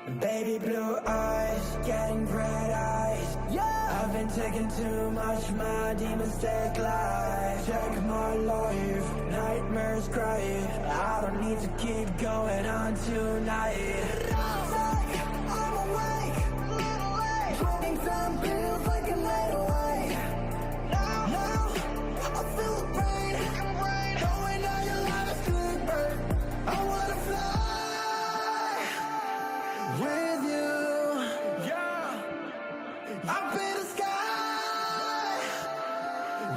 Baby blue eyes, getting red eyes. Yeah, I've been taking too much, my demons take life. Check my life, nightmares cry. I don't need to keep going on tonight. I'm awake, drinking some pills like a night away. Now, I feel the pain, knowing all your life is good, burn. I wanna fly with you, yeah. Up in the sky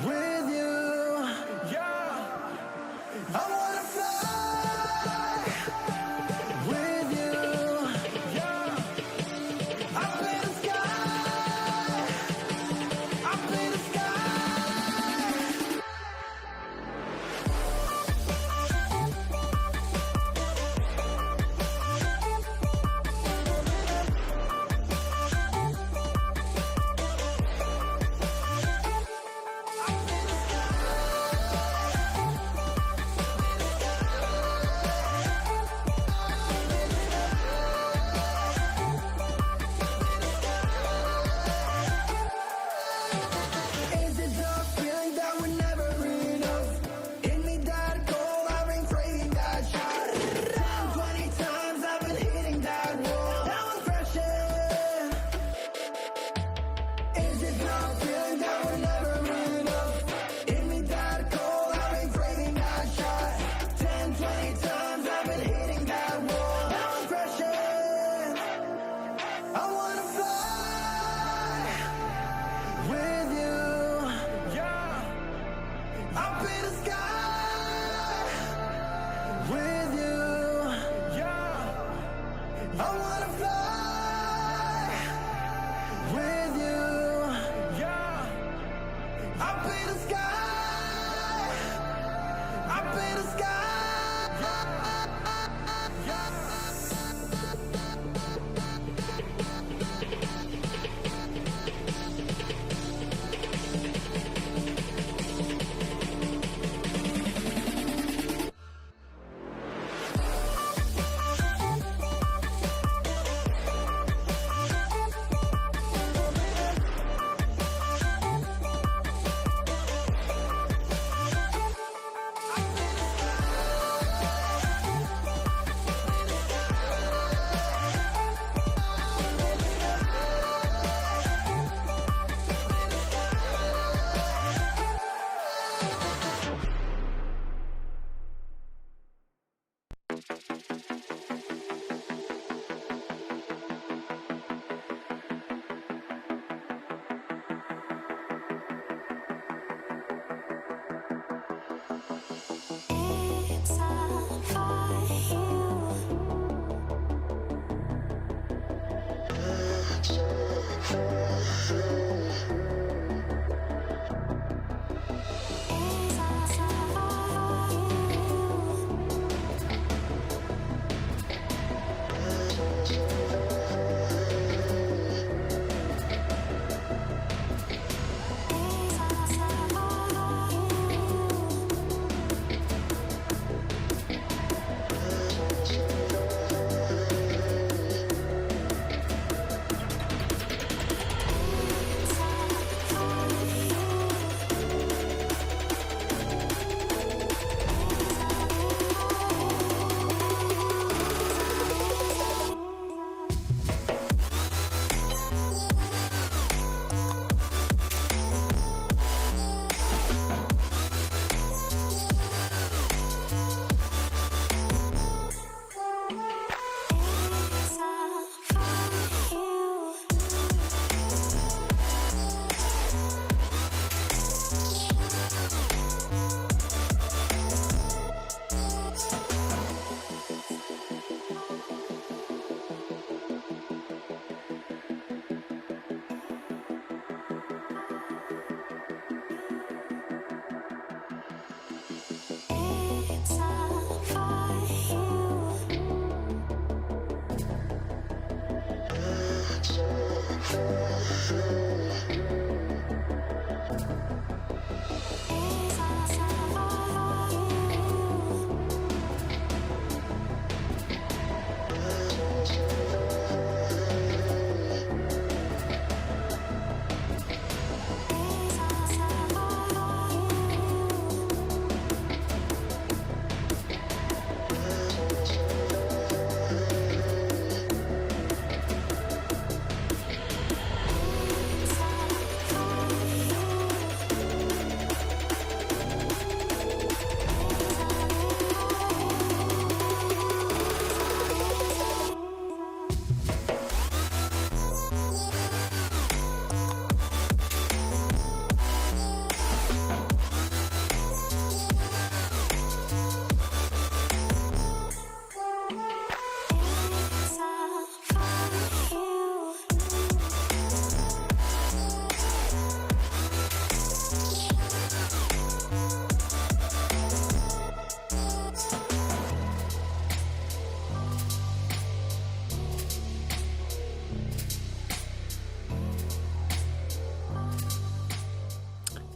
with you, yeah. I wanna fly with you, yeah. Up in the sky, up in the sky.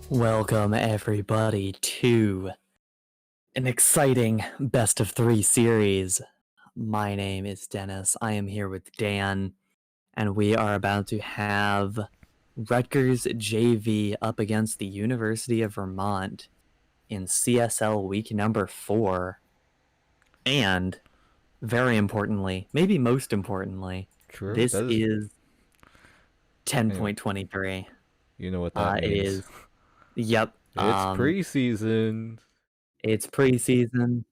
Welcome, everybody, to an exciting best of three series. My name is Dennis. I am here with Dan, and we are about to have Rutgers JV up against the University of Vermont in CSL week number 4. And, very importantly, maybe most importantly, True. this That is. is Anyway, 10.23. you know what that It means. is, yep, It's preseason. it's preseason.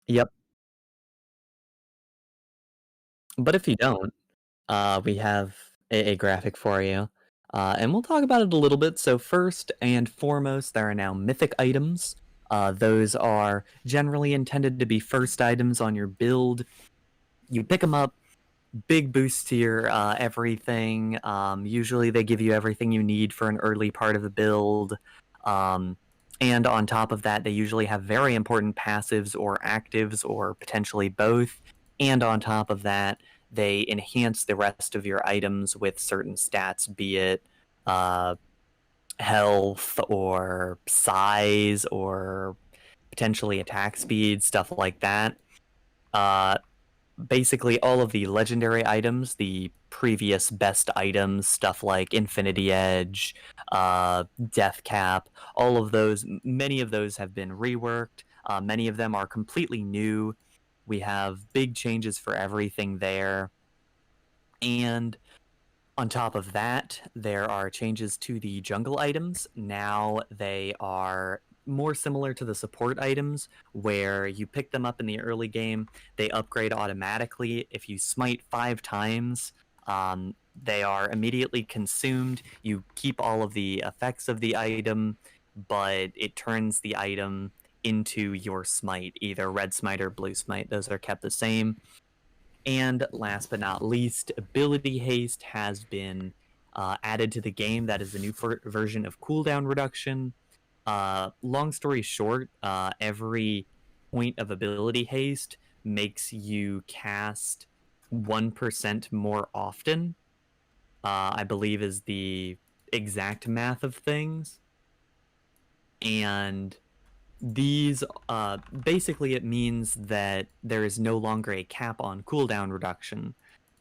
Yep. But if you don't, we have a graphic for you, and we'll talk about it a little bit. So first and foremost, there are now mythic items. Those are generally intended to be first items on your build. You pick them up, big boost to your everything. Usually they give you everything you need for an early part of the build. Um, and on top of that, they usually have very important passives or actives or potentially both. And on top of that, they enhance the rest of your items with certain stats, be it uh, health or size or potentially attack speed, stuff like that. Uh, Basically all of the legendary items, the previous best items, stuff like Infinity Edge, Death Cap, all of those, many of those have been reworked. Many of them are completely new. We have big changes for everything there. And on top of that, there are changes to the jungle items. Now they are more similar to the support items, where you pick them up in the early game, they upgrade automatically. If you smite 5 times, they are immediately consumed. You keep all of the effects of the item, but it turns the item into your smite, either red smite or blue smite. Those are kept the same. And last but not least, ability haste has been added to the game. That is a new version of cooldown reduction. Long story short, every point of ability haste makes you cast 1% more often, I believe is the exact math of things. And these basically it means that there is no longer a cap on cooldown reduction.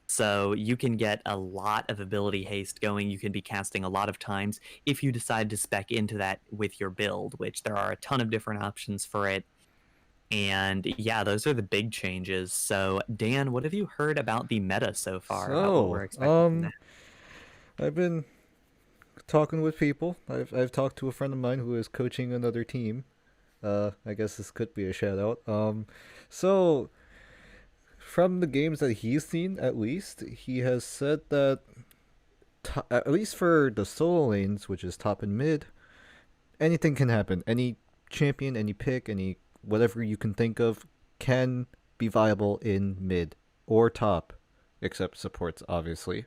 So you can get a lot of ability haste going. You can be casting a lot of times if you decide to spec into that with your build, which there are a ton of different options for it. And yeah, those are the big changes. So Dan, what have you heard about the meta so far, about what So, we're expecting from that? I've been talking with people. I've talked to a friend of mine who is coaching another team. I guess this could be a shout out. So from the games that he's seen, at least he has said that at least for the solo lanes, which is top and mid, anything can happen. Any champion, any pick, any whatever you can think of can be viable in mid or top, except supports, obviously.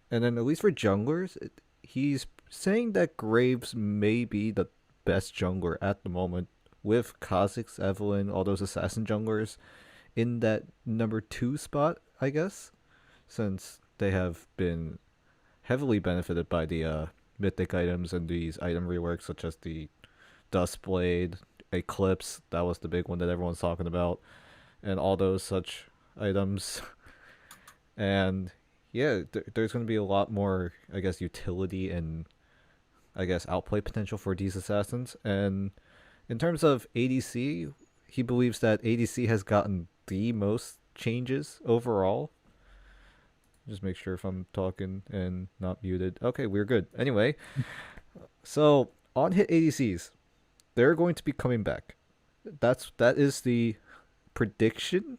And then at least for junglers, he's saying that Graves may be the best jungler at the moment, with Kha'Zix, Evelynn, all those assassin junglers in that number 2 spot, I guess, since they have been heavily benefited by the mythic items and these item reworks, such as the Dustblade, Eclipse, that was the big one that everyone's talking about, and all those such items. And yeah, there's going to be a lot more, I guess, utility and I guess outplay potential for these assassins. And in terms of ADC, he believes that ADC has gotten the most changes overall. Just make sure if I'm talking and not muted. Okay, we're good. Anyway, so on hit ADCs, they're going to be coming back. That is the prediction.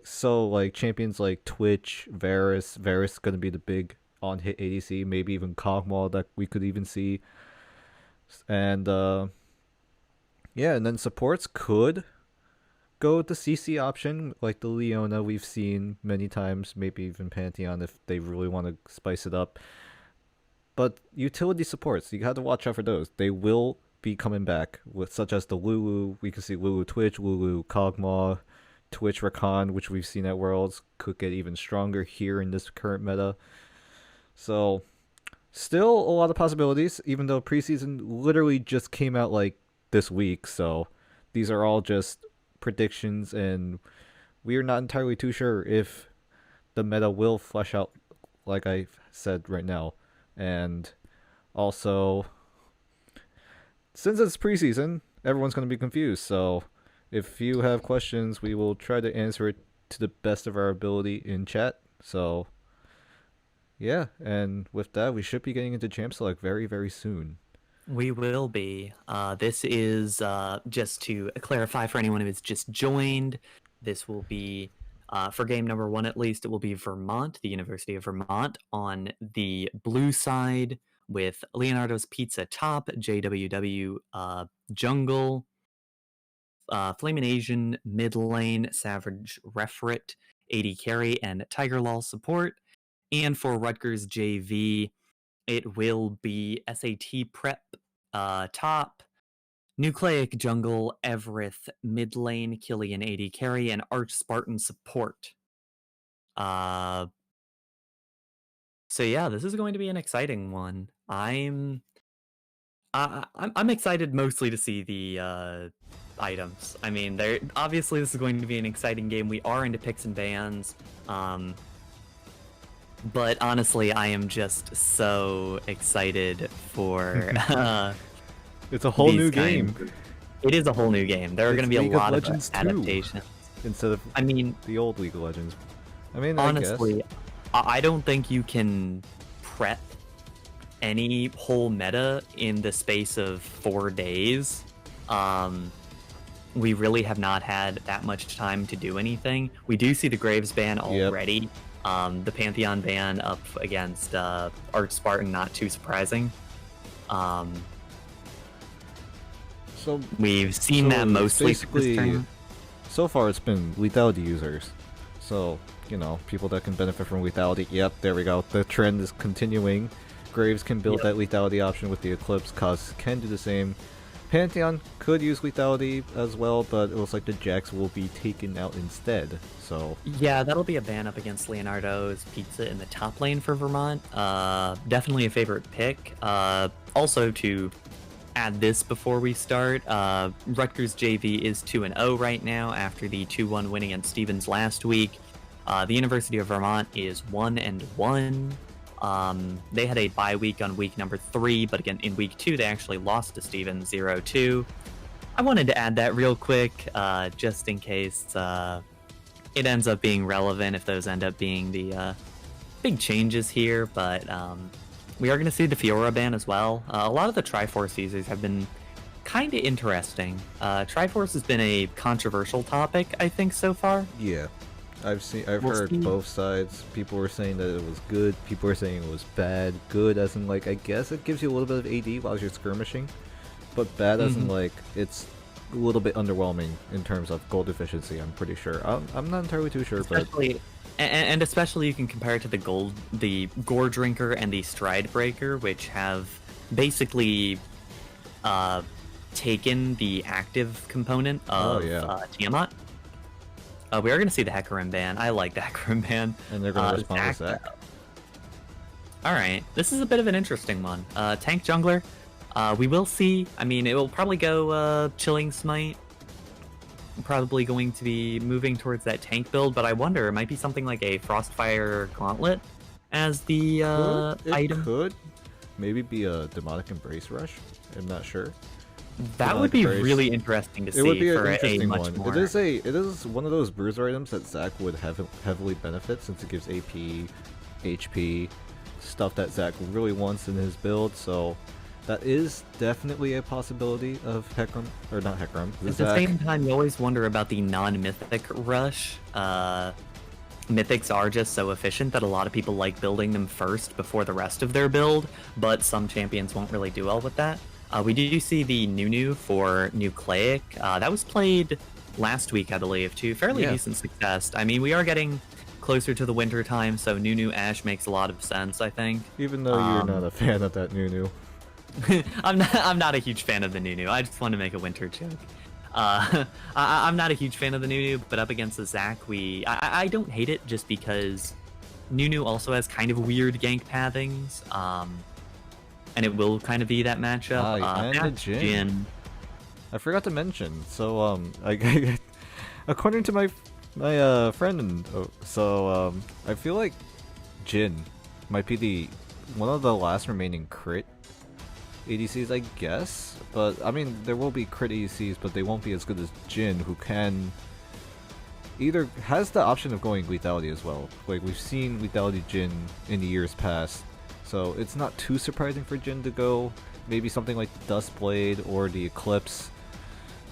So like champions like Twitch, Varus gonna be the big on hit ADC, maybe even Kog'Maw that we could even see. And yeah, and then supports could go with the CC option, like the Leona we've seen many times, maybe even Pantheon if they really want to spice it up. But utility supports, you have to watch out for those. They will be coming back, with such as the Lulu. We can see Lulu Twitch, Lulu Kog'Maw, Twitch Rakan, which we've seen at Worlds, could get even stronger here in this current meta. So, still a lot of possibilities, even though preseason literally just came out like this week. So, these are all just predictions, and we are not entirely too sure if the meta will flesh out, like I said right now. And also, since it's preseason, everyone's going to be confused. So, if you have questions, we will try to answer it to the best of our ability in chat. So, yeah, and with that, we should be getting into Champ Select very, very soon. We will be. This is, just to clarify for anyone who has just joined, this will be, for game number 1 at least, it will be Vermont, the University of Vermont, on the blue side with Leonardo's Pizza top, JWW jungle, Flamin' Asian mid lane, Savage Refrit, AD carry, and Tiger Law support. And for Rutgers JV, it will be SAT prep top, Nucleic jungle, Evereth mid lane, Killian AD carry, and Arch Spartan support. So yeah, this is going to be an exciting one. I'm excited mostly to see the items. I mean, obviously this is going to be an exciting game. We are into picks and bans. But honestly, I am just so excited for it's a whole new game. It is a whole new game. There are going to be League a lot of Legends adaptations. Instead of the old League of Legends. I mean, honestly, I don't think you can prep any whole meta in the space of 4 days. We really have not had that much time to do anything. We do see the Graves ban already. Yep. The Pantheon ban up against Arch Spartan, not too surprising. So we've seen that mostly basically. So far, it's been lethality users. So, you know, people that can benefit from lethality. Yep, there we go. The trend is continuing. Graves can build that lethality option with the Eclipse. Kaz can do the same. Pantheon could use lethality as well, but it looks like the Jax will be taken out instead. So yeah, that'll be a ban up against Leonardo's Pizza in the top lane for Vermont. Definitely a favorite pick. Also, to add this before we start, Rutgers JV is 2-0 right now after the 2-1 win against Stevens last week. The University of Vermont is 1-1. They had a bye week on week number 3, but again, in week 2, they actually lost to Stevens 0-2. I wanted to add that real quick, just in case it ends up being relevant, if those end up being the big changes here, but we are going to see the Fiora ban as well. A lot of the Triforce users have been kind of interesting. Triforce has been a controversial topic, I think, so far. Yeah. I've heard both sides. People were saying that it was good. People were saying it was bad. Good as in, like, I guess it gives you a little bit of AD while you're skirmishing. But bad as in, like, it's a little bit underwhelming in terms of gold efficiency, I'm pretty sure. I'm not entirely too sure, especially, but... And especially you can compare it to the Gore Drinker and the Stride Breaker, which have basically taken the active component of Tiamat. We are going to see the Hecarim ban. I like the Hecarim ban. And they're going to respond with Zac. Alright, this is a bit of an interesting one. Tank Jungler, we will see. I mean, it will probably go Chilling Smite. Probably going to be moving towards that tank build, but I wonder, it might be something like a Frostfire Gauntlet as the item. It could. Maybe be a Demonic Embrace Rush. I'm not sure. That would be really interesting to see. It would be for an interesting much one. More. It is one of those bruiser items that Zac would heavily benefit, since it gives AP, HP, stuff that Zac really wants in his build. So that is definitely a possibility of Hecarim, or not Hecarim. At the same time, you always wonder about the non-mythic rush. Mythics are just so efficient that a lot of people like building them first before the rest of their build, but some champions won't really do well with that. We do see the Nunu for Nucleic. That was played last week, I believe, to fairly decent success. I mean, we are getting closer to the winter time, so Nunu Ash makes a lot of sense, I think. Even though you're not a fan of that Nunu. I'm not a huge fan of the Nunu. I just want to make a winter joke. I'm not a huge fan of the Nunu, but up against the Zac, I don't hate it just because Nunu also has kind of weird gank pathings, and it will kind of be that matchup. And the Jin. I forgot to mention. So according to my friend, I feel like Jin might be one of the last remaining crit ADCs, I guess. But I mean, there will be crit ADCs, but they won't be as good as Jin, who can either has the option of going lethality as well. Like we've seen lethality Jin in the years past, so it's not too surprising for Jin to go maybe something like Duskblade or the Eclipse.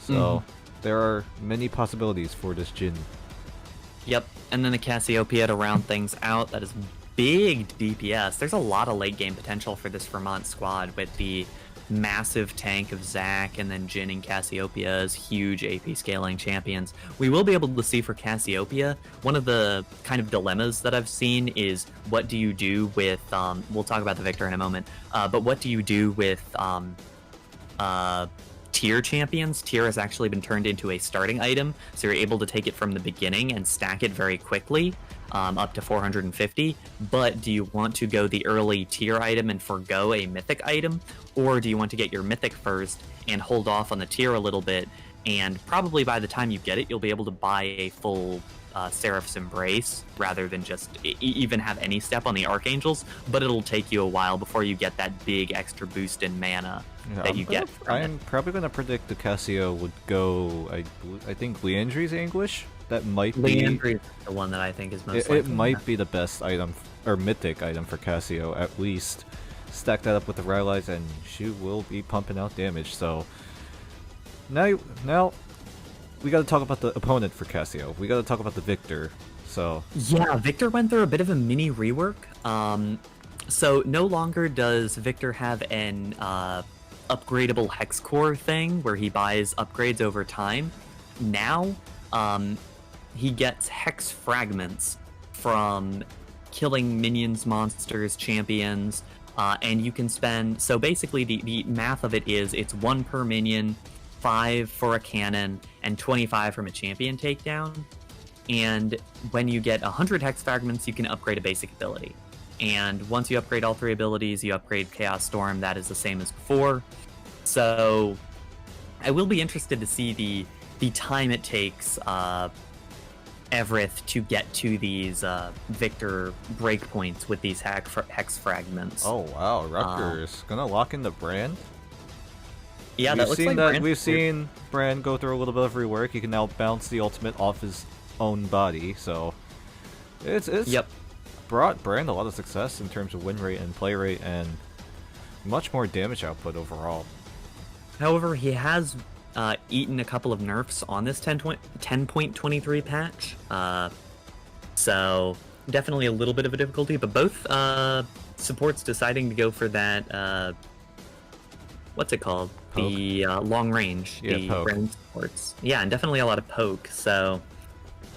So there are many possibilities for this Jin. Yep, and then the Cassiopeia to round things out. That is big DPS. There's a lot of late game potential for this Vermont squad with the massive tank of Zac and then Jin and Cassiopeia as huge AP scaling champions. We will be able to see for Cassiopeia, one of the kind of dilemmas that I've seen is what do you do with, we'll talk about the Victor in a moment, but what do you do with tier champions? Tier has actually been turned into a starting item, so you're able to take it from the beginning and stack it very quickly, up to 450. But do you want to go the early tier item and forgo a mythic item, or do you want to get your mythic first and hold off on the tier a little bit, and probably by the time you get it, you'll be able to buy a full Seraph's Embrace rather than just even have any step on the Archangels, but it'll take you a while before you get that big extra boost in mana that you get from I'm probably going to predict the Cassio would go, I think, Liandry's Anguish. That might be... Liandry is the one that I think is most It might be the best item, or mythic item for Cassio, at least. Stack that up with the Rylai's and she will be pumping out damage, so... Now we gotta talk about the opponent for Cassio. We gotta talk about the Victor, so... Yeah, Victor went through a bit of a mini rework. So no longer does Victor have an upgradable Hex Core thing where he buys upgrades over time. Now, he gets Hex Fragments from killing minions, monsters, champions, and you can spend... So basically the math of it is it's 1 per minion, 5 for a cannon, and 25 from a champion takedown. And when you get 100 Hex Fragments, you can upgrade a basic ability. And once you upgrade all 3 abilities, you upgrade Chaos Storm. That is the same as before. So I will be interested to see the time it takes Evereth to get to these Victor breakpoints with these Hex Fragments. Oh wow, Rutgers gonna lock in the brand? Yeah, that looks like Brand. We've seen Brand go through a little bit of rework. He can now bounce the ultimate off his own body, so it's brought Brand a lot of success in terms of win rate and play rate and much more damage output overall. However, he has eaten a couple of nerfs on this 10.23 patch, so definitely a little bit of a difficulty, but both supports deciding to go for that, what's it called? Poke. The long range, the poke. range supports. Yeah, and definitely a lot of poke, so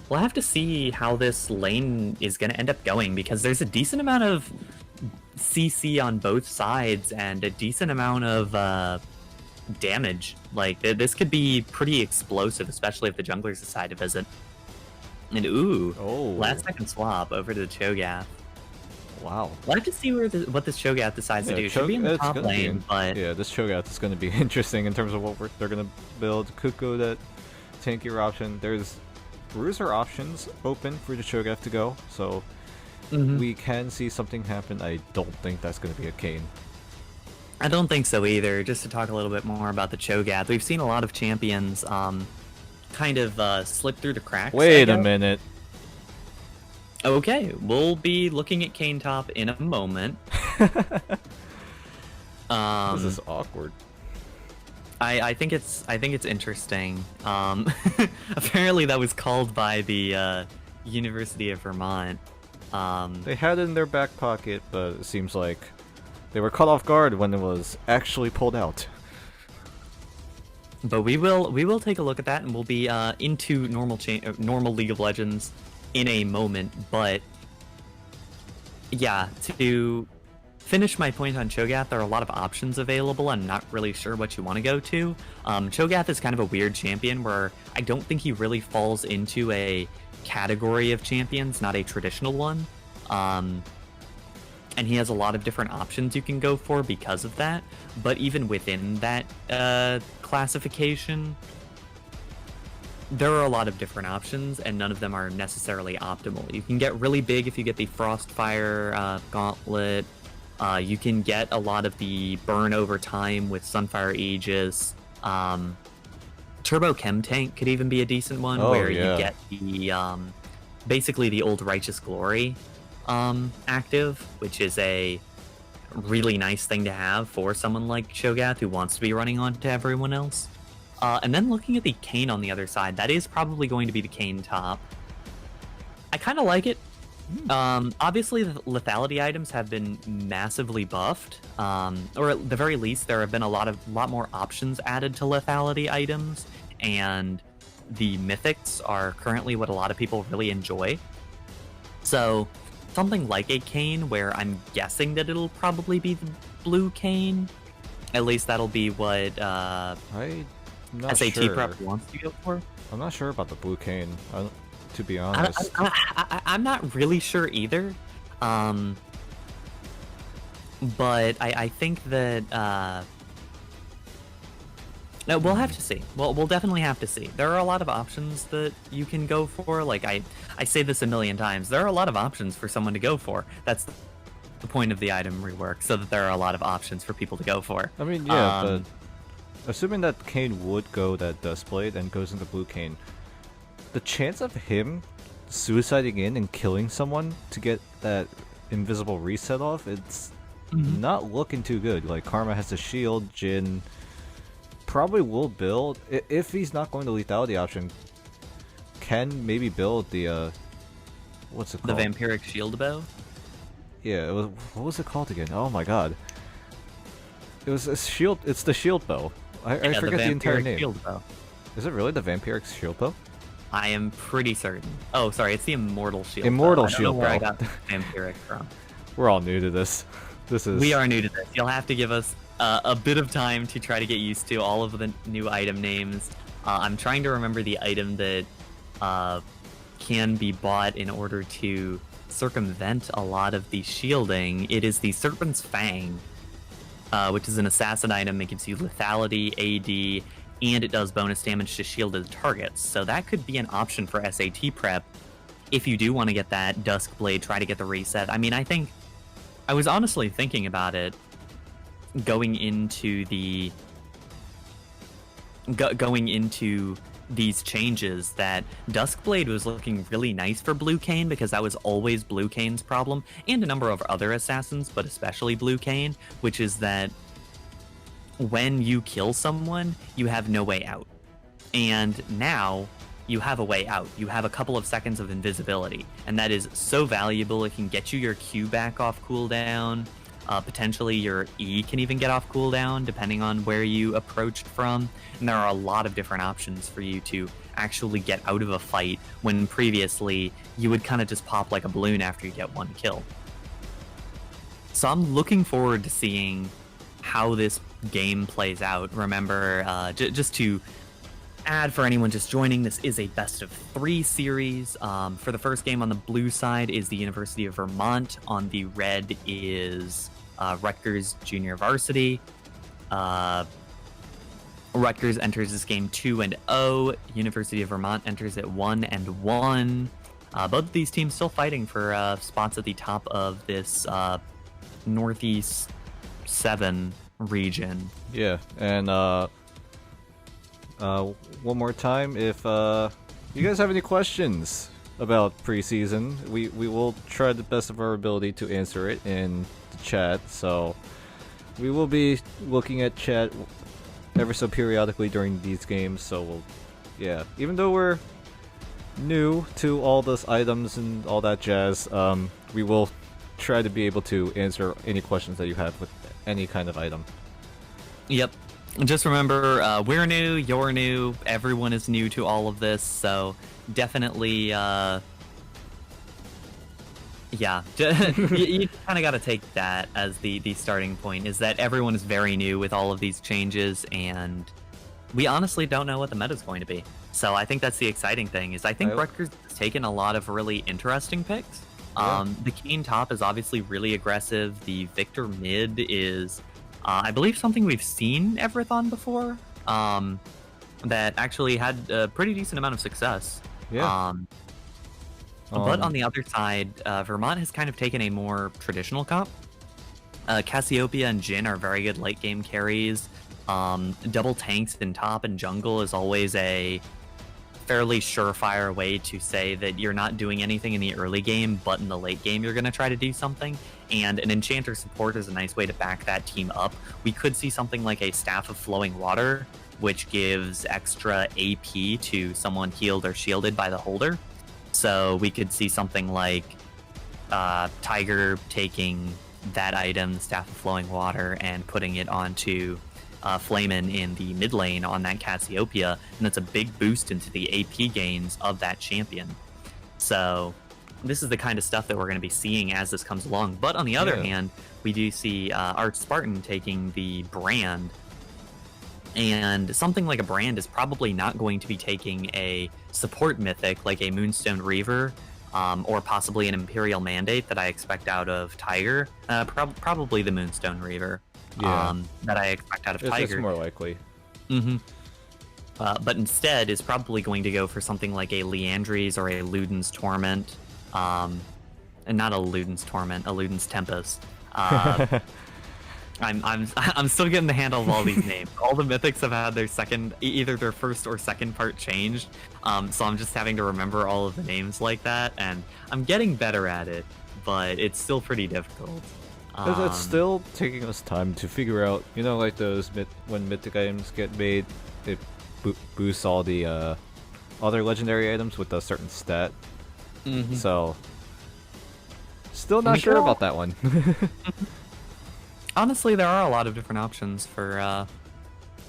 we'll have to see how this lane is going to end up going, because there's a decent amount of CC on both sides and a decent amount of damage. Like, this could be pretty explosive, especially if the junglers decide to visit. And last second swap over to the Cho'Gath. Wow. We'll have to see what this Cho'Gath decides to do. Should be in the top lane, but... Yeah, this Cho'Gath is going to be interesting in terms of what they're going to build. Could go that tankier option. There's bruiser options open for the Cho'Gath to go, so we can see something happen. I don't think that's going to be a Kayn. I don't think so either. Just to talk a little bit more about the Cho'Gath, we've seen a lot of champions kind of slip through the cracks. Wait a minute. Okay, we'll be looking at Kayn top in a moment. This is awkward. I think it's interesting. Apparently that was called by the University of Vermont. They had it in their back pocket, but it seems like they were caught off guard when it was actually pulled out. But we will take a look at that, and we'll be into normal League of Legends in a moment. But yeah, to finish my point on Cho'Gath, there are a lot of options available. I'm not really sure what you want to go to. Cho'Gath is kind of a weird champion where I don't think he really falls into a category of champions, not a traditional one. And he has a lot of different options you can go for because of that. But even within that classification, there are a lot of different options, and none of them are necessarily optimal. You can get really big if you get the Frostfire Gauntlet. You can get a lot of the burn over time with Sunfire Aegis. Turbo Chem Tank could even be a decent one, where you get the basically the old Righteous Glory active, which is a really nice thing to have for someone like Cho'Gath who wants to be running on to everyone else. And then looking at the Kayn on the other side, that is probably going to be the Kayn top. I kind of like it. Obviously, the lethality items have been massively buffed, or at the very least, there have been a lot more options added to lethality items, and the mythics are currently what a lot of people really enjoy. So, something like a Kayn, where I'm guessing that it'll probably be the blue Kayn. At least that'll be what SAT prep wants to go for. I'm not sure about the blue Kayn, to be honest. I'm not really sure either. But I think that no, we'll have to see. We'll definitely have to see. There are a lot of options that you can go for. Like I say this a million times. There are a lot of options for someone to go for. That's the point of the item rework, so that there are a lot of options for people to go for. I mean, yeah, but assuming that Kayn would go that Duskblade and goes into blue Kayn, the chance of him suiciding in and killing someone to get that invisible reset off, it's not looking too good. Like, Karma has the shield, Jhin probably will build, if he's not going the lethality option, can maybe build the, what's it called? The Vampiric Shield Bow? Yeah, what was it called again? Oh my god. It was a shield, it's the shield bow. I forget the entire name. Shield Bow. Is it really the Vampiric Shield Bow? I am pretty certain. Oh, sorry, it's the Immortal Shield Immortal Bow. Shield Bow. I don't know where I got the Vampiric from. We're all new to this. We are new to this. You'll have to give us a bit of time to try to get used to all of the new item names. I'm trying to remember the item that can be bought in order to circumvent a lot of the shielding. It is the Serpent's Fang, which is an assassin item. It gives you lethality, AD, and it does bonus damage to shielded targets. So that could be an option for SAT prep if you do want to get that Duskblade, try to get the reset. I mean, I was honestly thinking about it going into these changes, that Duskblade was looking really nice for blue Kayn, because that was always blue Kayn's problem, and a number of other assassins, but especially blue Kayn, which is that when you kill someone, you have no way out. And now you have a way out. You have a couple of seconds of invisibility, and that is so valuable. It can get you your Q back off cooldown. Potentially your E can even get off cooldown, depending on where you approached from. And there are a lot of different options for you to actually get out of a fight, when previously you would kind of just pop like a balloon after you get one kill. So I'm looking forward to seeing how this game plays out. Remember, just to add for anyone just joining, this is a best of 3 series. For the first game on the blue side is the University of Vermont. On the red is Rutgers Junior Varsity. Rutgers enters this game 2-0. University of Vermont enters it 1-1. Both of these teams still fighting for spots at the top of this Northeast 7 region. Yeah, and one more time, if you guys have any questions about preseason, we will try the best of our ability to answer it in the chat. So we will be looking at chat ever so periodically during these games. So yeah, even though we're new to all those items and all that jazz, we will try to be able to answer any questions that you have with any kind of item. Yep. Just remember, we're new, you're new, everyone is new to all of this, so definitely, Yeah, you kind of got to take that as the starting point, is that everyone is very new with all of these changes, and we honestly don't know what the meta is going to be. So I think that's the exciting thing, is I think Rutgers has taken a lot of really interesting picks. Yeah. The Kane top is obviously really aggressive. The Victor mid is, I believe, something we've seen Everthon before, that actually had a pretty decent amount of success. Yeah. But on the other side, Vermont has kind of taken a more traditional comp. Cassiopeia and Jhin are very good late game carries. Double tanks in top and jungle is always a fairly surefire way to say that you're not doing anything in the early game, but in the late game you're going to try to do something. And an enchanter support is a nice way to back that team up. We could see something like a Staff of Flowing Water, which gives extra AP to someone healed or shielded by the holder. So we could see something like Tiger taking that item, Staff of Flowing Water, and putting it onto Flamin in the mid lane on that Cassiopeia, and that's a big boost into the AP gains of that champion. So this is the kind of stuff that we're going to be seeing as this comes along. But on the other hand, we do see Arch Spartan taking the brand, and something like a brand is probably not going to be taking a support mythic like a Moonstone Reaver, or possibly an Imperial Mandate that I expect out of Tiger. Probably the Moonstone Reaver. That I expect out of Tiger. It's more likely. But instead is probably going to go for something like a Leandries or a Luden's Torment. And not a Luden's Torment, a Luden's Tempest. I'm still getting the handle of all these names. All the mythics have had their either their first or second part changed. So I'm just having to remember all of the names like that, and I'm getting better at it, but it's still pretty difficult. It's still taking us time to figure out, you know, like those when mythic items get made, it boosts all the other legendary items with a certain stat. So, still not sure about that one. Honestly, there are a lot of different options for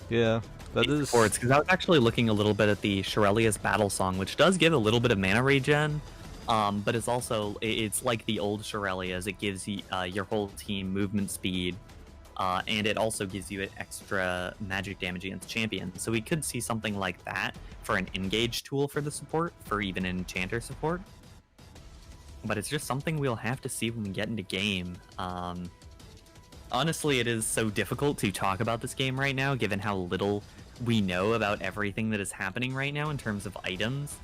yeah, that is sports, because I was actually looking a little bit at the Shirelia's Battle Song, which does give a little bit of mana regen. But it's like the old Shirelias. It gives you, your whole team movement speed, and it also gives you an extra magic damage against champions. So we could see something like that for an engage tool for the support, for even an enchanter support. But it's just something we'll have to see when we get into game. Honestly, it is so difficult to talk about this game right now, given how little we know about everything that is happening right now in terms of items.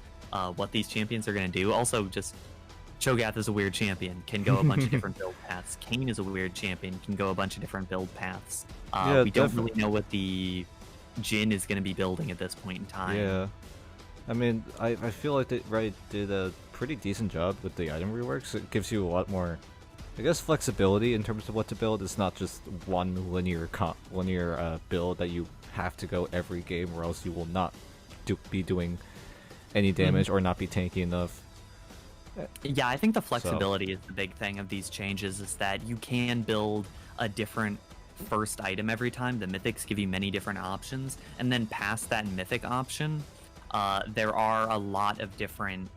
What these champions are going to do. Also, just Cho'Gath is a weird champion, can go a bunch of different build paths. Kayn is a weird champion, can go a bunch of different build paths. We don't really know what the Jhin is going to be building at this point in time. Yeah, I mean, I feel like they did a pretty decent job with the item reworks. It gives you a lot more, I guess, flexibility in terms of what to build. It's not just one linear build that you have to go every game, or else you will not be doing any damage or not be tanky enough. Yeah, I think the flexibility is the big thing of these changes, is that you can build a different first item every time. The mythics give you many different options, and then past that mythic option, there are a lot of different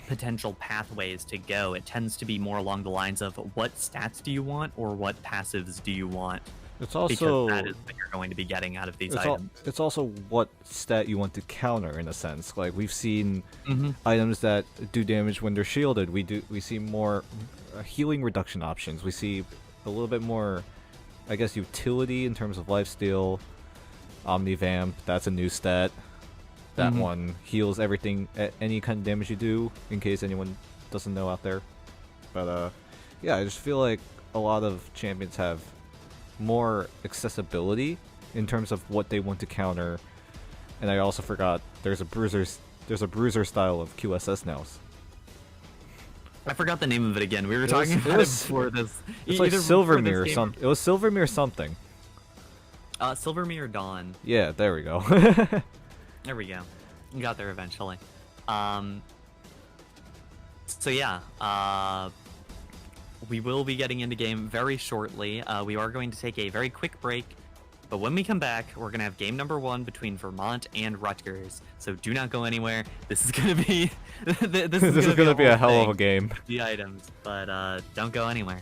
potential pathways to go. It tends to be more along the lines of what stats do you want, or what passives do you want. It's also, because that is what you're going to be getting out of these items. It's also what stat you want to counter, in a sense. Like, we've seen items that do damage when they're shielded. We see more healing reduction options. We see a little bit more, I guess, utility in terms of lifesteal. Omnivamp, that's a new stat. That one heals everything, any kind of damage you do, in case anyone doesn't know out there. But yeah, I just feel like a lot of champions have more accessibility in terms of what they want to counter. And I also forgot there's a bruiser style of QSS now. I forgot the name of it again. We were talking about it before this. It's like Silvermere or something. It was Silvermere something. Silvermere Dawn. Yeah, there we go. There we go. We got there eventually. So yeah, we will be getting into game very shortly. We are going to take a very quick break, But when we come back, we're going to have game number 1 between Vermont and Rutgers. So do not go anywhere. This is going to be this is going to be a hell of a game. The items, but don't go anywhere.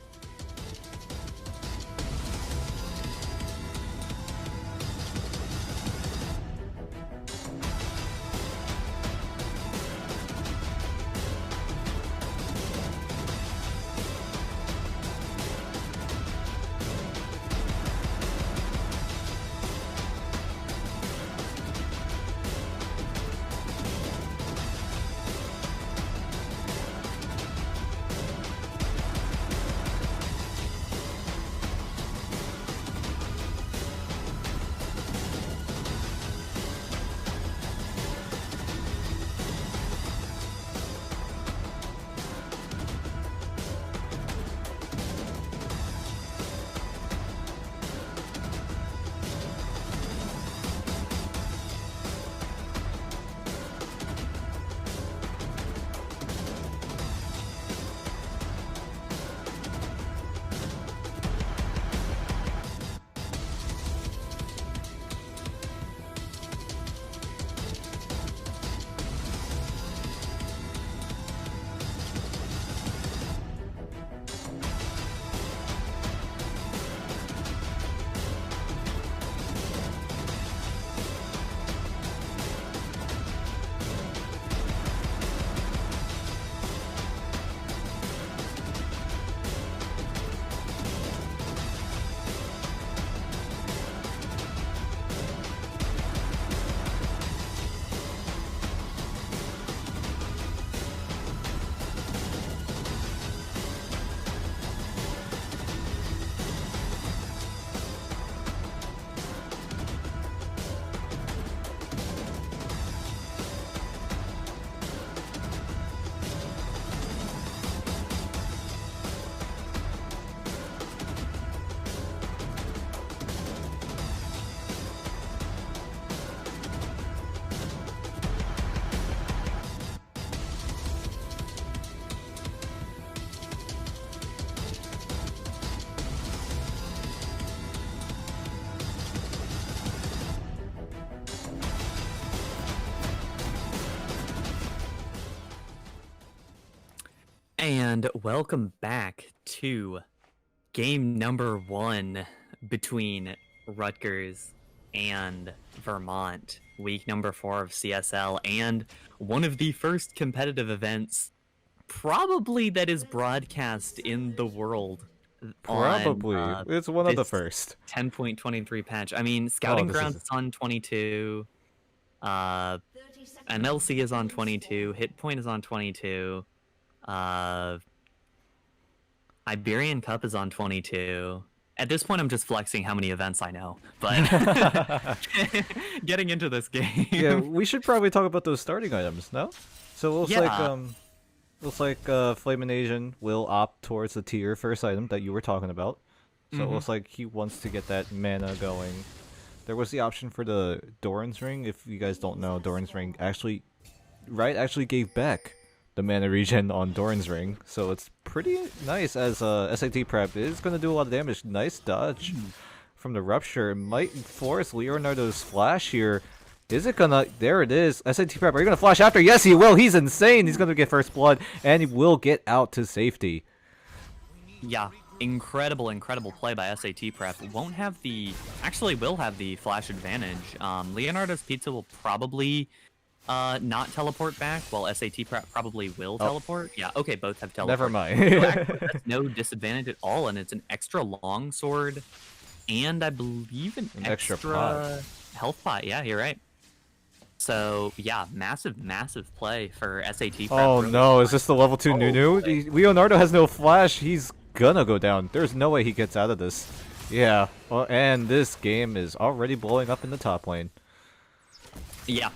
And welcome back to game number 1 between Rutgers and Vermont, week number 4 of CSL, and one of the first competitive events probably that is broadcast in the world. Probably. It's one of the first. 10.23 patch. I mean, Scouting Grounds is on 22. MLC is on 22. Hitpoint is on 22. Iberian Cup is on 22. At this point, I'm just flexing how many events I know, but getting into this game. Yeah, we should probably talk about those starting items, no? So it looks like Flamin' Asian will opt towards the tier first item that you were talking about. So it looks like he wants to get that mana going. There was the option for the Doran's Ring. If you guys don't know, Doran's Ring actually gave back the mana regen on Doran's Ring, so it's pretty nice as SAT prep is going to do a lot of damage. Nice dodge from the Rupture. It might force Leonardo's flash here. Is it gonna? There it is. SAT prep, are you going to flash after? Yes, he will. He's insane. He's going to get first blood, and he will get out to safety. Yeah, incredible play by SAT prep. Will have the flash advantage. Leonardo's Pizza will probably not teleport back, while SAT prep probably will teleport. Yeah, okay, both have teleport. Never mind. So actually, that's no disadvantage at all, and it's an extra long sword, and I believe an extra pot. Health pot. Yeah, you're right. So yeah, massive play for SAT prep. Oh no, is this the level 2 Nunu? Leonardo has no flash. He's gonna go down. There's no way he gets out of this. Yeah, well, and this game is already blowing up in the top lane. Yeah,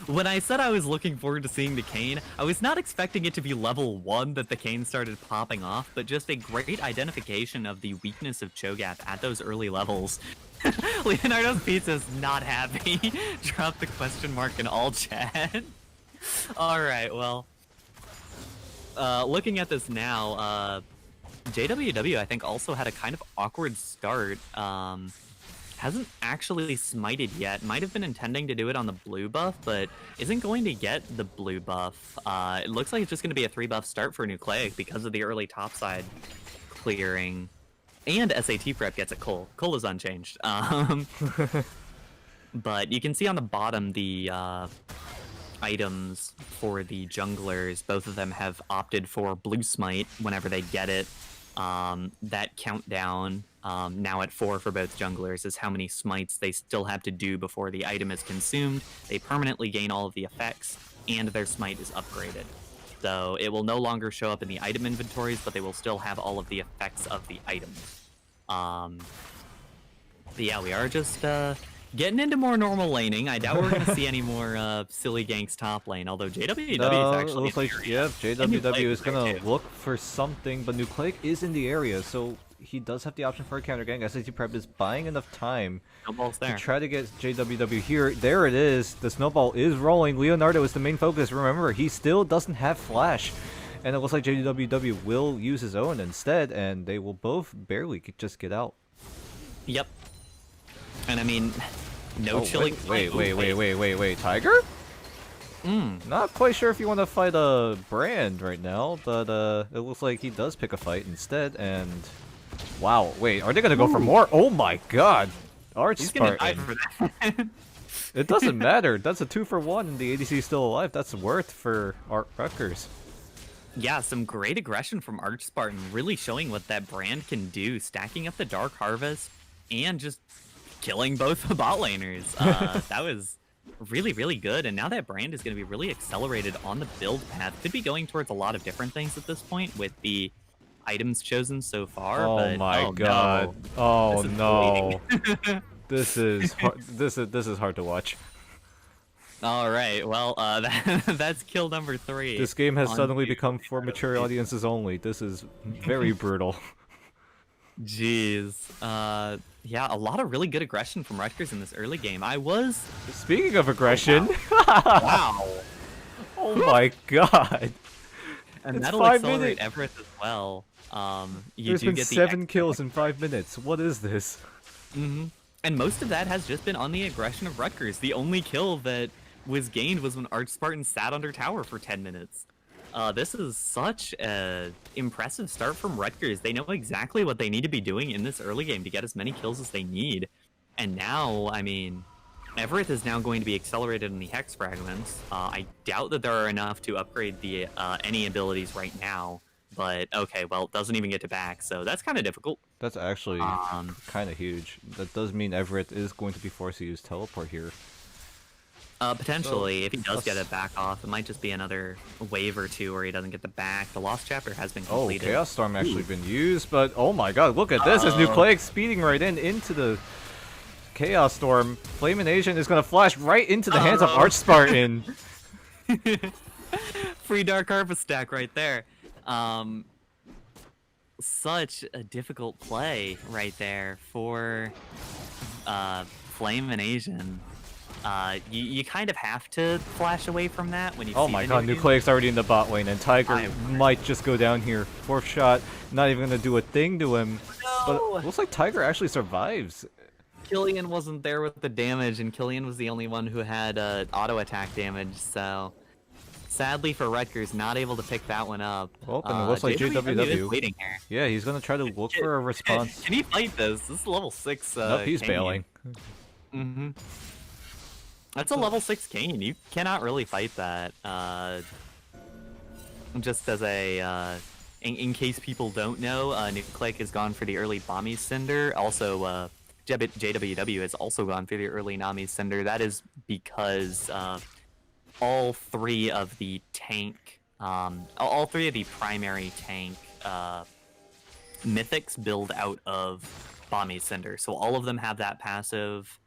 when I said I was looking forward to seeing the Kayn, I was not expecting it to be level 1 that the Kayn started popping off, but just a great identification of the weakness of Cho'Gath at those early levels. Leonardo's Pizza is not happy. Drop the question mark in all chat. Alright, well. Looking at this now, JWW, I think, also had a kind of awkward start. Hasn't actually smited yet. Might have been intending to do it on the blue buff, but isn't going to get the blue buff. It looks like it's just going to be a 3-buff start for Nucleic because of the early topside clearing. And SAT prep gets a Cull. Cull is unchanged. But you can see on the bottom the items for the junglers. Both of them have opted for blue smite whenever they get it. That countdown, now at 4 for both junglers, is how many smites they still have to do before the item is consumed. They permanently gain all of the effects, and their smite is upgraded. So it will no longer show up in the item inventories, but they will still have all of the effects of the items. But yeah, we are just getting into more normal laning. I doubt we're going to see any more silly ganks top lane, although JWW is actually it looks like, yeah, JWW is going to look for something, but Nucleic is in the area, so he does have the option for a counter gank. SAT Prep is buying enough time to try to get JWW here. There it is. The snowball is rolling. Leonardo is the main focus. Remember, he still doesn't have flash. And it looks like JWW will use his own instead, and they will both barely just get out. Yep. And I mean, no chilling. Wait, Tiger? Not quite sure if you want to fight a Brand right now, but it looks like he does pick a fight instead, and wow, wait, are they gonna go for more? Oh my god! Arch Spartan. It doesn't matter, that's a 2-for-1 and the ADC is still alive. That's worth for Rutgers. Yeah, some great aggression from Arch Spartan, really showing what that Brand can do, stacking up the Dark Harvest and just killing both the bot laners. That was really, really good, and now that Brand is going to be really accelerated on the build path. Could be going towards a lot of different things at this point with the items chosen so far. Oh but, my god! No. Oh no! This is hard to watch. All right, well, that's kill number 3. This game has suddenly become for mature audiences only. This is very brutal. Jeez. Yeah, a lot of really good aggression from Rutgers in this early game. Speaking of aggression... Wow. Oh my god. And it's that'll 5 accelerate minutes. Everett as well. There's been 7 kills in 5 minutes. What is this? And most of that has just been on the aggression of Rutgers. The only kill that was gained was when Arch Spartan sat under tower for 10 minutes. This is such an impressive start from Rutgers. They know exactly what they need to be doing in this early game to get as many kills as they need. And now, I mean, Everett is now going to be accelerated in the Hex Fragments. I doubt that there are enough to upgrade the any abilities right now. But, okay, well, it doesn't even get to back, so that's kind of difficult. That's actually kind of huge. That does mean Everett is going to be forced to use Teleport here. Potentially, if he does get it back off, it might just be another wave or two where he doesn't get the back. The Lost Chapter has been completed. Oh, Chaos Storm actually been used, but oh my god, look at this! As Nucleic speeding right into the Chaos Storm. Flamination is going to flash right into the hands of Arch Spartan. Free Dark Harvest stack right there. Such a difficult play right there for Flamination. You kind of have to flash away from that when you see Oh my god, Nucleic's already in the bot lane, and Tiger might just go down here. 4th shot, not even going to do a thing to him. No! But it looks like Tiger actually survives. Killian wasn't there with the damage, and Killian was the only one who had auto attack damage, so sadly for Rutgers, not able to pick that one up. Well, and it looks like JWW. Waiting here. Yeah, he's going to try to look for a response. Can he fight this? This is level 6. Nope, he's bailing. That's a level 6 Kane. You cannot really fight that. Just as a, in case people don't know, Nucleic has gone for the early Nami's Cinder. Also, JWW has also gone for the early Nami's Cinder. That is because all 3 of the tank, all 3 of the primary tank mythics build out of Nami's Cinder. So all of them have that passive.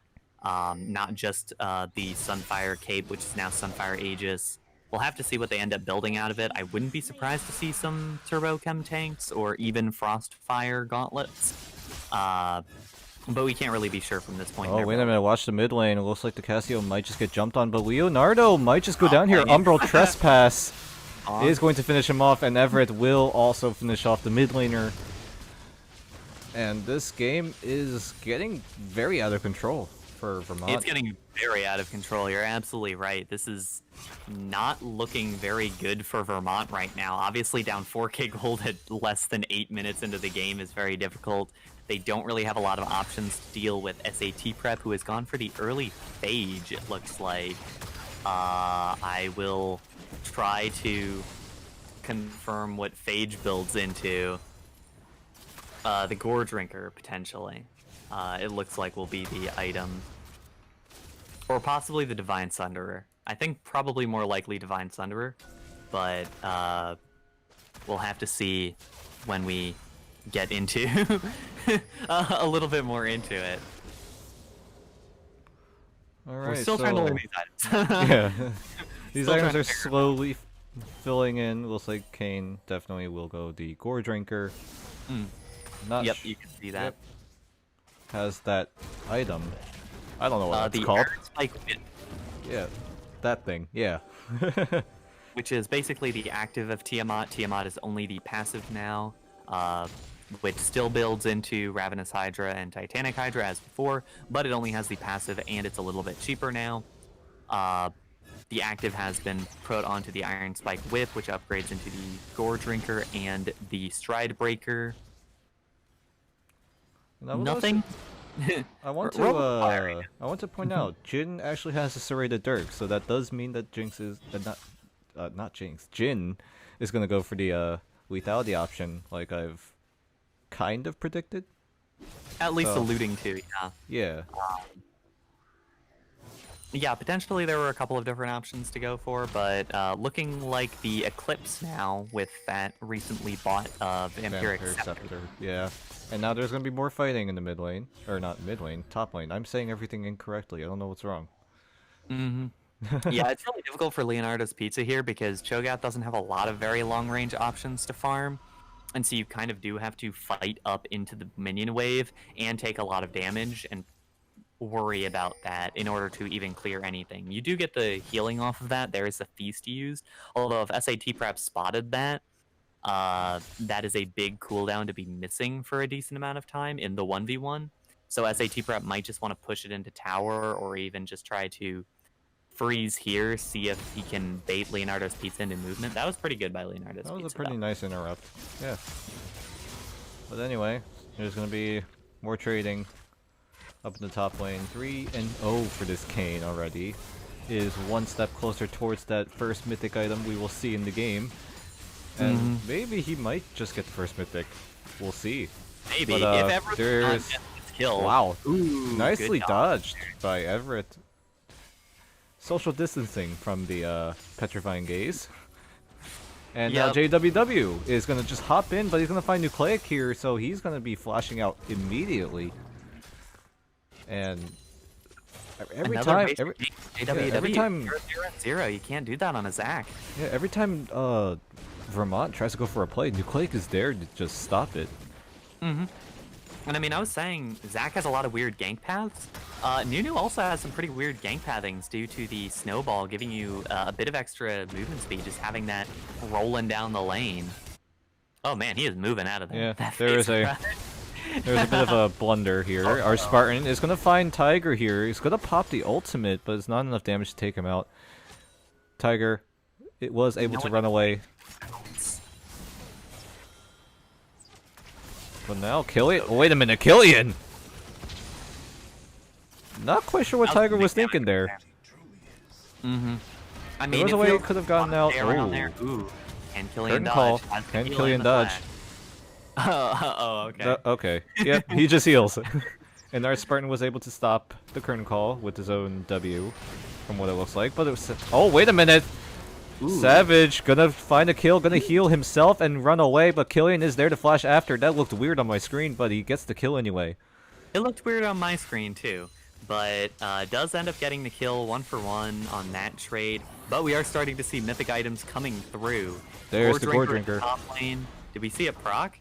Not just the Sunfire Cape, which is now Sunfire Aegis. We'll have to see what they end up building out of it. I wouldn't be surprised to see some Turbo Chem tanks or even Frostfire gauntlets. But we can't really be sure from this point. Oh, wait a minute. Watch the mid lane. It looks like the Cassio might just get jumped on, but Leonardo might just go down here. Umbral Trespass. is going to finish him off, and Everett will also finish off the mid laner. And this game is getting very out of control for Vermont. It's getting very out of control. You're absolutely right. This is not looking very good for Vermont right now. Obviously, down 4k gold at less than 8 minutes into the game is very difficult. They don't really have a lot of options to deal with SAT Prep, who has gone for the early Phage, it looks like. I will try to confirm what Phage builds into. The Gore Drinker, potentially. It looks like will be the item. Or possibly the Divine Sunderer. I think probably more likely Divine Sunderer, but we'll have to see when we get into a little bit more into it. Alright, we're still trying to learn these items. Yeah. These items are slowly filling in. Looks like Kane definitely will go the Gore Drinker. Not yep, you can see that. Yep. Has that item. I don't know what it's called. Iron Spike Whip, Yeah, that thing. Yeah. which is basically the active of Tiamat. Tiamat is only the passive now, which still builds into Ravenous Hydra and Titanic Hydra as before, but it only has the passive and it's a little bit cheaper now. The active has been put onto the Iron Spike Whip, which upgrades into the Gore Drinker and the Stride Breaker. Nothing. I want to point out, Jin actually has a serrated Dirk, so that does mean that Jinx is not Jinx. Jin is gonna go for the lethality option, like I've kind of predicted. At least alluding to, yeah. Yeah. Yeah, potentially there were a couple of different options to go for, but looking like the Eclipse now with that recently bought Vampiric Scepter. Yeah. And now there's gonna be more fighting in the mid lane. Or not mid lane, top lane. I'm saying everything incorrectly. I don't know what's wrong. Yeah, it's really difficult for Leonardo's Pizza here because Cho'Gath doesn't have a lot of very long-range options to farm. And so you kind of do have to fight up into the minion wave and take a lot of damage and worry about that in order to even clear anything. You do get the healing off of that. There is a feast used. Although if SAT perhaps spotted that, that is a big cooldown to be missing for a decent amount of time in the 1v1. So SAT prep might just want to push it into tower or even just try to freeze here, see if he can bait Leonardo's Pizza into movement. That was pretty good by Leonardo's Pizza. That was a pretty nice interrupt. Yeah. But anyway, there's going to be more trading up in the top lane. 3-0 for this Kane already. Is one step closer towards that first mythic item we will see in the game. And maybe he might just get the first mythic. We'll see. Maybe. But, if Everett gets killed. Wow. Ooh, nicely good dodged by Everett. Social distancing from the petrifying gaze. And now JWW is going to just hop in, but he's going to find Nucleic here, so he's going to be flashing out immediately. And every time 0-0, you can't do that on a Zac. Yeah, every time Vermont tries to go for a play, Nucleic is there to just stop it. And I mean, I was saying Zac has a lot of weird gank paths. Nunu also has some pretty weird gank pathings due to the snowball giving you a bit of extra movement speed, just having that rolling down the lane. Oh man, he is moving out of there. Yeah, there's a bit of a blunder here. Our Spartan is going to find Tiger here. He's going to pop the ultimate, but it's not enough damage to take him out. Tiger, it was able to run away. But now Killian. Oh, wait a minute, Killian! Not quite sure what Tiger was thinking there. I mean, there was a way he could have gotten out. Ooh. Can Killian Curtain dodge? call. Can Killian dodge? Oh, okay. Okay. Yep, he just heals. And our Spartan was able to stop the curtain call with his own W, from what it looks like. But it was. Oh, wait a minute! Ooh. Savage gonna find a kill, gonna heal himself and run away, but Killian is there to flash after. That looked weird on my screen, but he gets the kill anyway. It looked weird on my screen too, but does end up getting the kill 1-for-1 on that trade. But we are starting to see mythic items coming through. There's the Gore Drinker. Top lane. Did we see a proc?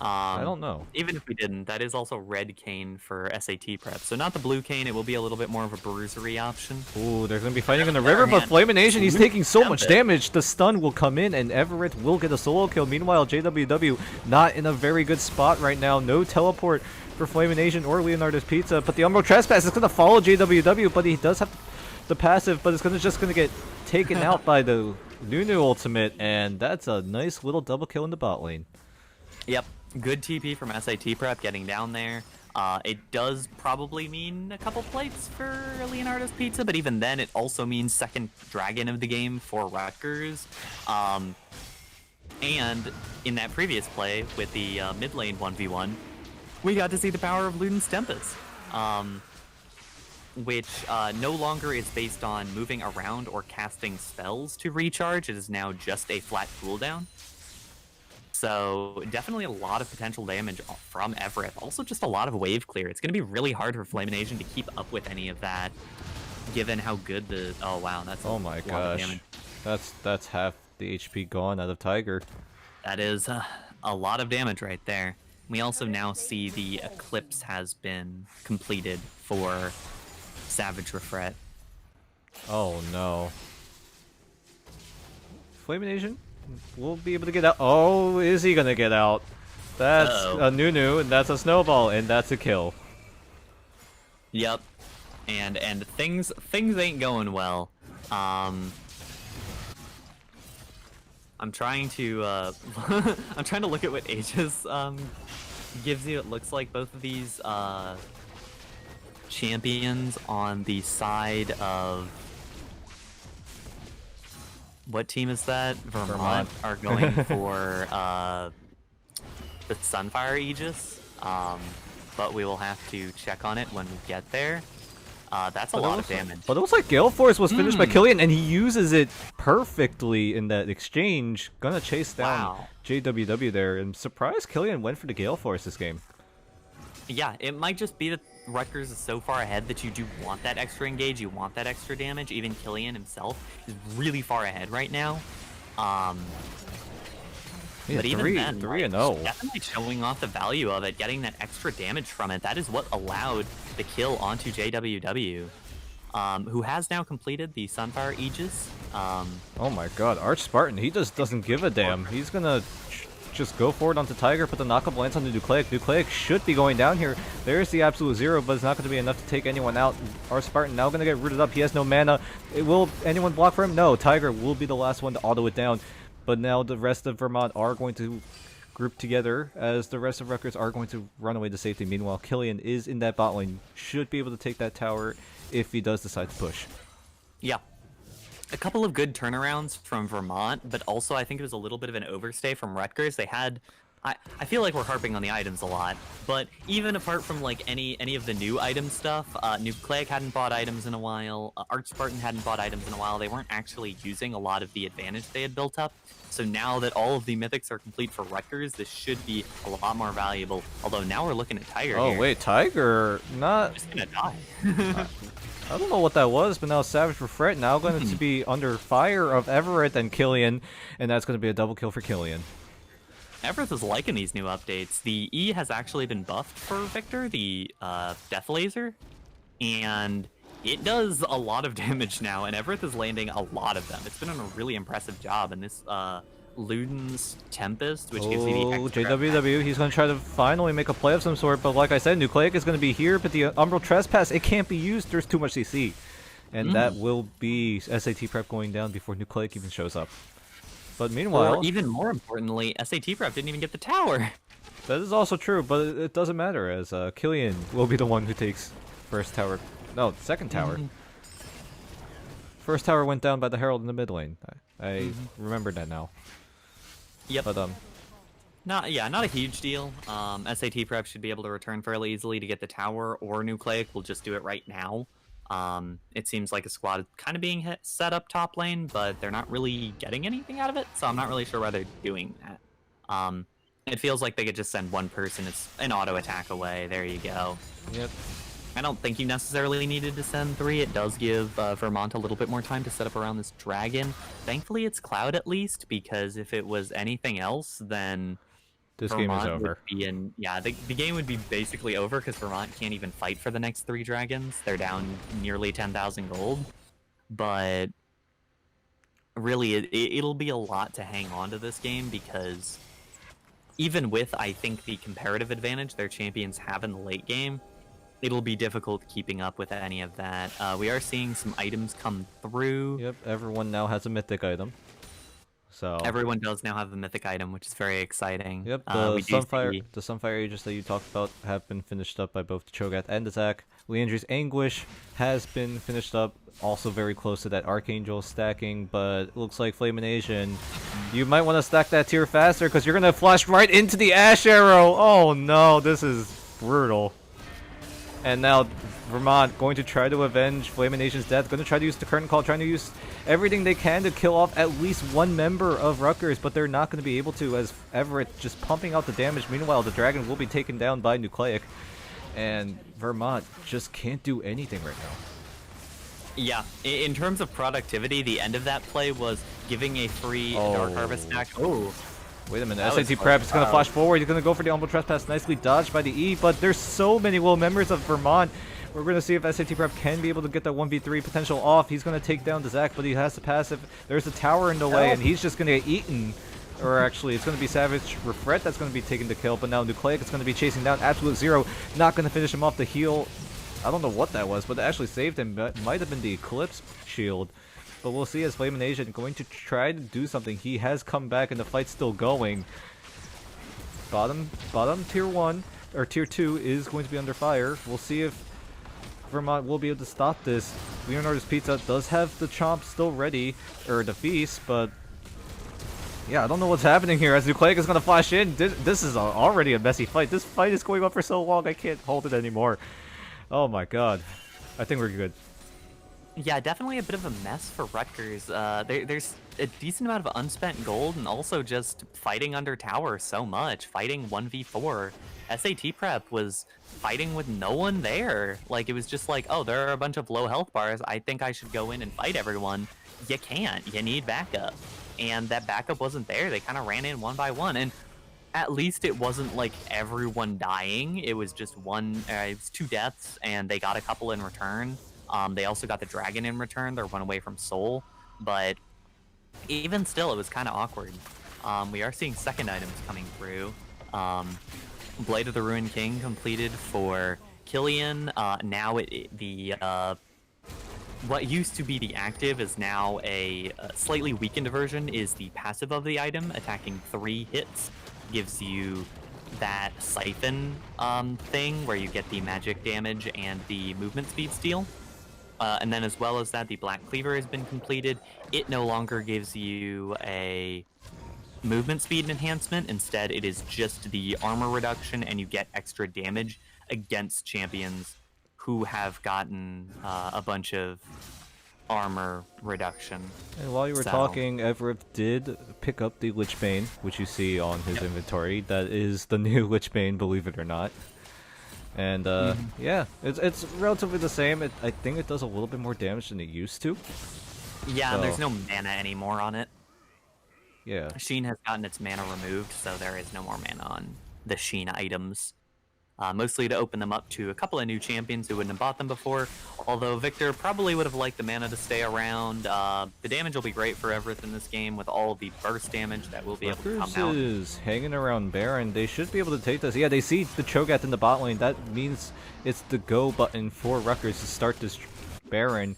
I don't know. Even if we didn't, that is also red cane for SAT prep. So not the blue cane, it will be a little bit more of a bruisery option. Ooh, they're going to be fighting in the river, but Flamination, he's taking so much damage. The stun will come in, and Everett will get a solo kill. Meanwhile, JWW not in a very good spot right now. No teleport for Flamination or Leonardo's Pizza, but the Umbral Trespass is going to follow JWW, but he does have the passive, but it's just going to get taken out by the Nunu ultimate, and that's a nice little double kill in the bot lane. Yep. Good TP from SAT prep getting down there. It does probably mean a couple plates for Leonardo's Pizza, but even then it also means second dragon of the game for Rutgers. And in that previous play with the mid lane 1v1, we got to see the power of Luden's Tempest, which no longer is based on moving around or casting spells to recharge. It is now just a flat cooldown. So definitely a lot of potential damage from Everett. Also just a lot of wave clear. It's going to be really hard for Flamination to keep up with any of that, given how good the... Oh, wow. That's oh my gosh. That's half the HP gone out of Tiger. That is a lot of damage right there. We also now see the Eclipse has been completed for Savage Refret. Oh, no. Flamination will be able to get out. Oh, is he gonna get out? That's a Nunu, and that's a snowball, and that's a kill. Yep, and things ain't going well. I'm trying to I'm trying to look at what Aegis gives you. It looks like both of these champions on the side of... What team is that? Vermont are going for the Sunfire Aegis, but we will have to check on it when we get there. That's a lot of damage. But it looks like Gale Force was finished by Killian, and he uses it perfectly in that exchange. Gonna chase down JWW there, and surprise Killian went for the Gale Force this game. Yeah, it might just be that Rutgers is so far ahead that you do want that extra engage, you want that extra damage. Even Killian himself is really far ahead right now. Yeah, but even then, 3-0. definitely showing off the value of it, getting that extra damage from it. That is what allowed the kill onto JWW, who has now completed the Sunfire Aegis. Oh my god, Arch Spartan, he just doesn't give a damn. He's gonna just go forward onto Tiger, put the knockup lands on the Nucleic. Nucleic should be going down here. There's the absolute zero, but it's not going to be enough to take anyone out. Our Spartan now going to get rooted up. He has no mana. Will anyone block for him? No. Tiger will be the last one to auto it down. But now the rest of Vermont are going to group together, as the rest of Rutgers are going to run away to safety. Meanwhile, Killian is in that bot lane. Should be able to take that tower if he does decide to push. Yeah. A couple of good turnarounds from Vermont, but also I think it was a little bit of an overstay from Rutgers. They had... I feel like we're harping on the items a lot, but even apart from like any of the new item stuff, Nucleic hadn't bought items in a while, Arch Spartan hadn't bought items in a while. They weren't actually using a lot of the advantage they had built up. So now that all of the mythics are complete for Rutgers, this should be a lot more valuable. Although now we're looking at Tiger here. Oh wait, Tiger not... Just gonna die. I don't know what that was, but now Savage Refret now going to be under fire of Everett and Killian, and that's going to be a double kill for Killian. Everett is liking these new updates. The E has actually been buffed for Victor, the Death Laser, and it does a lot of damage now, and Everett is landing a lot of them. It's been a really impressive job, and this Luden's Tempest, which gives you the extra... JWW, he's going to try to finally make a play of some sort, but like I said, Nucleic is going to be here, but the Umbral Trespass, it can't be used. There's too much CC. And that will be SAT prep going down before Nucleic even shows up. But meanwhile... Or even more importantly, SAT prep didn't even get the tower. That is also true, but it doesn't matter, as Killian will be the one who takes first tower. No, second tower. First tower went down by the Herald in the mid lane. I remembered that now. Yep. But not a huge deal. SAT prep should be able to return fairly easily to get the tower, or Nucleic will just do it right now. It seems like a squad is kind of being set up top lane, but they're not really getting anything out of it, so I'm not really sure why they're doing that. It feels like they could just send one person. It's an auto attack away. There you go. Yep. I don't think you necessarily needed to send 3. It does give Vermont a little bit more time to set up around this dragon. Thankfully, it's Cloud at least, because if it was anything else, then This game is Vermont would over. be in, yeah, the game would be basically over because Vermont can't even fight for the next 3 dragons. They're down nearly 10,000 gold. But really, it'll be a lot to hang on to this game because even with, I think, the comparative advantage their champions have in the late game, it'll be difficult keeping up with any of that. We are seeing some items come through. Yep, everyone now has a mythic item. So Everyone does now have a mythic item, which is very exciting. yep, We the do Sunfire see- the Sunfire Aegis that you talked about have been finished up by both the Cho'Gath and the Zac. Leandri's Anguish has been finished up, also very close to that Archangel stacking, but it looks like Flame and Asian, you might want to stack that tier faster because you're gonna flash right into the Ash Arrow. Oh no, this is brutal. And now Vermont going to try to avenge Flame and Asian's death, going to try to use the Curtain Call, trying to use everything they can to kill off at least one member of Rutgers, but they're not going to be able to as Everett just pumping out the damage. Meanwhile, the dragon will be taken down by Nucleic, and Vermont just can't do anything right now. Yeah, in terms of productivity, the end of that play was giving a free Dark Harvest stack. Oh, Wait a minute, That was SAT close. Prep is going to flash forward, he's going to go for the Humble Trespass, nicely dodged by the E, but there's so many low members of Vermont. We're going to see if SAT Prep can be able to get that 1v3 potential off. He's going to take down the Zac, but he has the passive. There's a tower in the way, and he's just going to get eaten. Or actually, it's going to be Savage Refret that's going to be taken to kill, but now Nucleic is going to be chasing down Absolute Zero, not going to finish him off the heal. I don't know what that was, but it actually saved him. It might have been the Eclipse Shield. But we'll see as Flame and Asian going to try to do something. He has come back and the fight's still going. Bottom tier 1 or tier 2 is going to be under fire. We'll see if Vermont will be able to stop this. Leonardo's Pizza does have the chomp still ready, or the feast, but yeah, I don't know what's happening here as Nucleic is going to flash in. This is already a messy fight. This fight is going on for so long, I can't hold it anymore. Oh my god. I think we're good. yeah, definitely a bit of a mess for Rutgers. There's a decent amount of unspent gold and also just fighting under tower so much. Fighting 1v4. SAT Prep was fighting with no one there. Like, it was just like, oh, there are a bunch of low health bars. I think I should go in and fight everyone. You can't. You need backup. And that backup wasn't there. They kind of ran in one by one. And at least it wasn't like everyone dying. It was just it was 2 deaths, and they got a couple in return. They also got the dragon in return. They're 1 away from Soul. But even still, it was kind of awkward. We are seeing second items coming through. Blade of the Ruined King completed for Killian. Now what used to be the active is now a slightly weakened version, is the passive of the item, attacking 3 hits. Gives you that siphon thing where you get the magic damage and the movement speed steal. And then as well as that, the Black Cleaver has been completed. It no longer gives you a movement speed enhancement. Instead, it is just the armor reduction, and you get extra damage against champions who have gotten a bunch of armor reduction. And while you were talking, Everett did pick up the Lichbane, which you see on his inventory. That is the new Lichbane, believe it or not. And yeah, it's relatively the same. I think it does a little bit more damage than it used to. Yeah, So, and there's no mana anymore on it. yeah. Sheen has gotten its mana removed, so there is no more mana on the Sheen items. Mostly to open them up to a couple of new champions who wouldn't have bought them before. Although Victor probably would have liked the mana to stay around. The damage will be great for Everett in this game with all the burst damage that will be able to come out. is hanging around Baron. They should be able to take this. Yeah, they see the Cho'Gath in the bot lane. That means it's the go button for Rutgers to start this Baron.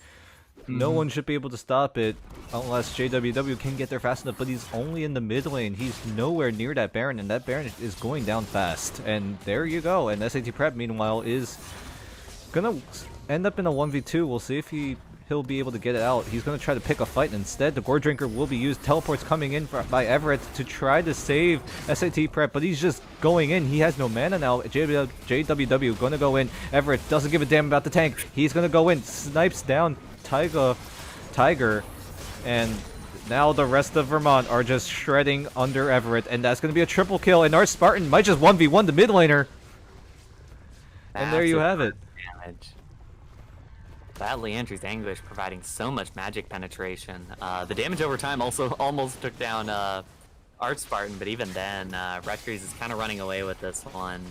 No one should be able to stop it unless JWW can get there fast enough, but he's only in the mid lane. He's nowhere near that Baron, and that Baron is going down fast. And there you go. And SAT Prep, meanwhile, is gonna end up in a 1v2. We'll see if he'll be able to get it out. He's gonna try to pick a fight, and instead the Gore Drinker will be used. Teleports coming in by Everett to try to save SAT Prep, but he's just going in. He has no mana now. JWW gonna go in. Everett doesn't give a damn about the tank. He's gonna go in, snipes down Tiger, and now the rest of Vermont are just shredding under Everett, and that's going to be a triple kill, and our Spartan might just 1v1 the mid laner. And there you have it. Damage. That Leandri's Anguish providing so much magic penetration. The damage over time also almost took down Art Spartan, but even then, Rutgers is kind of running away with this one.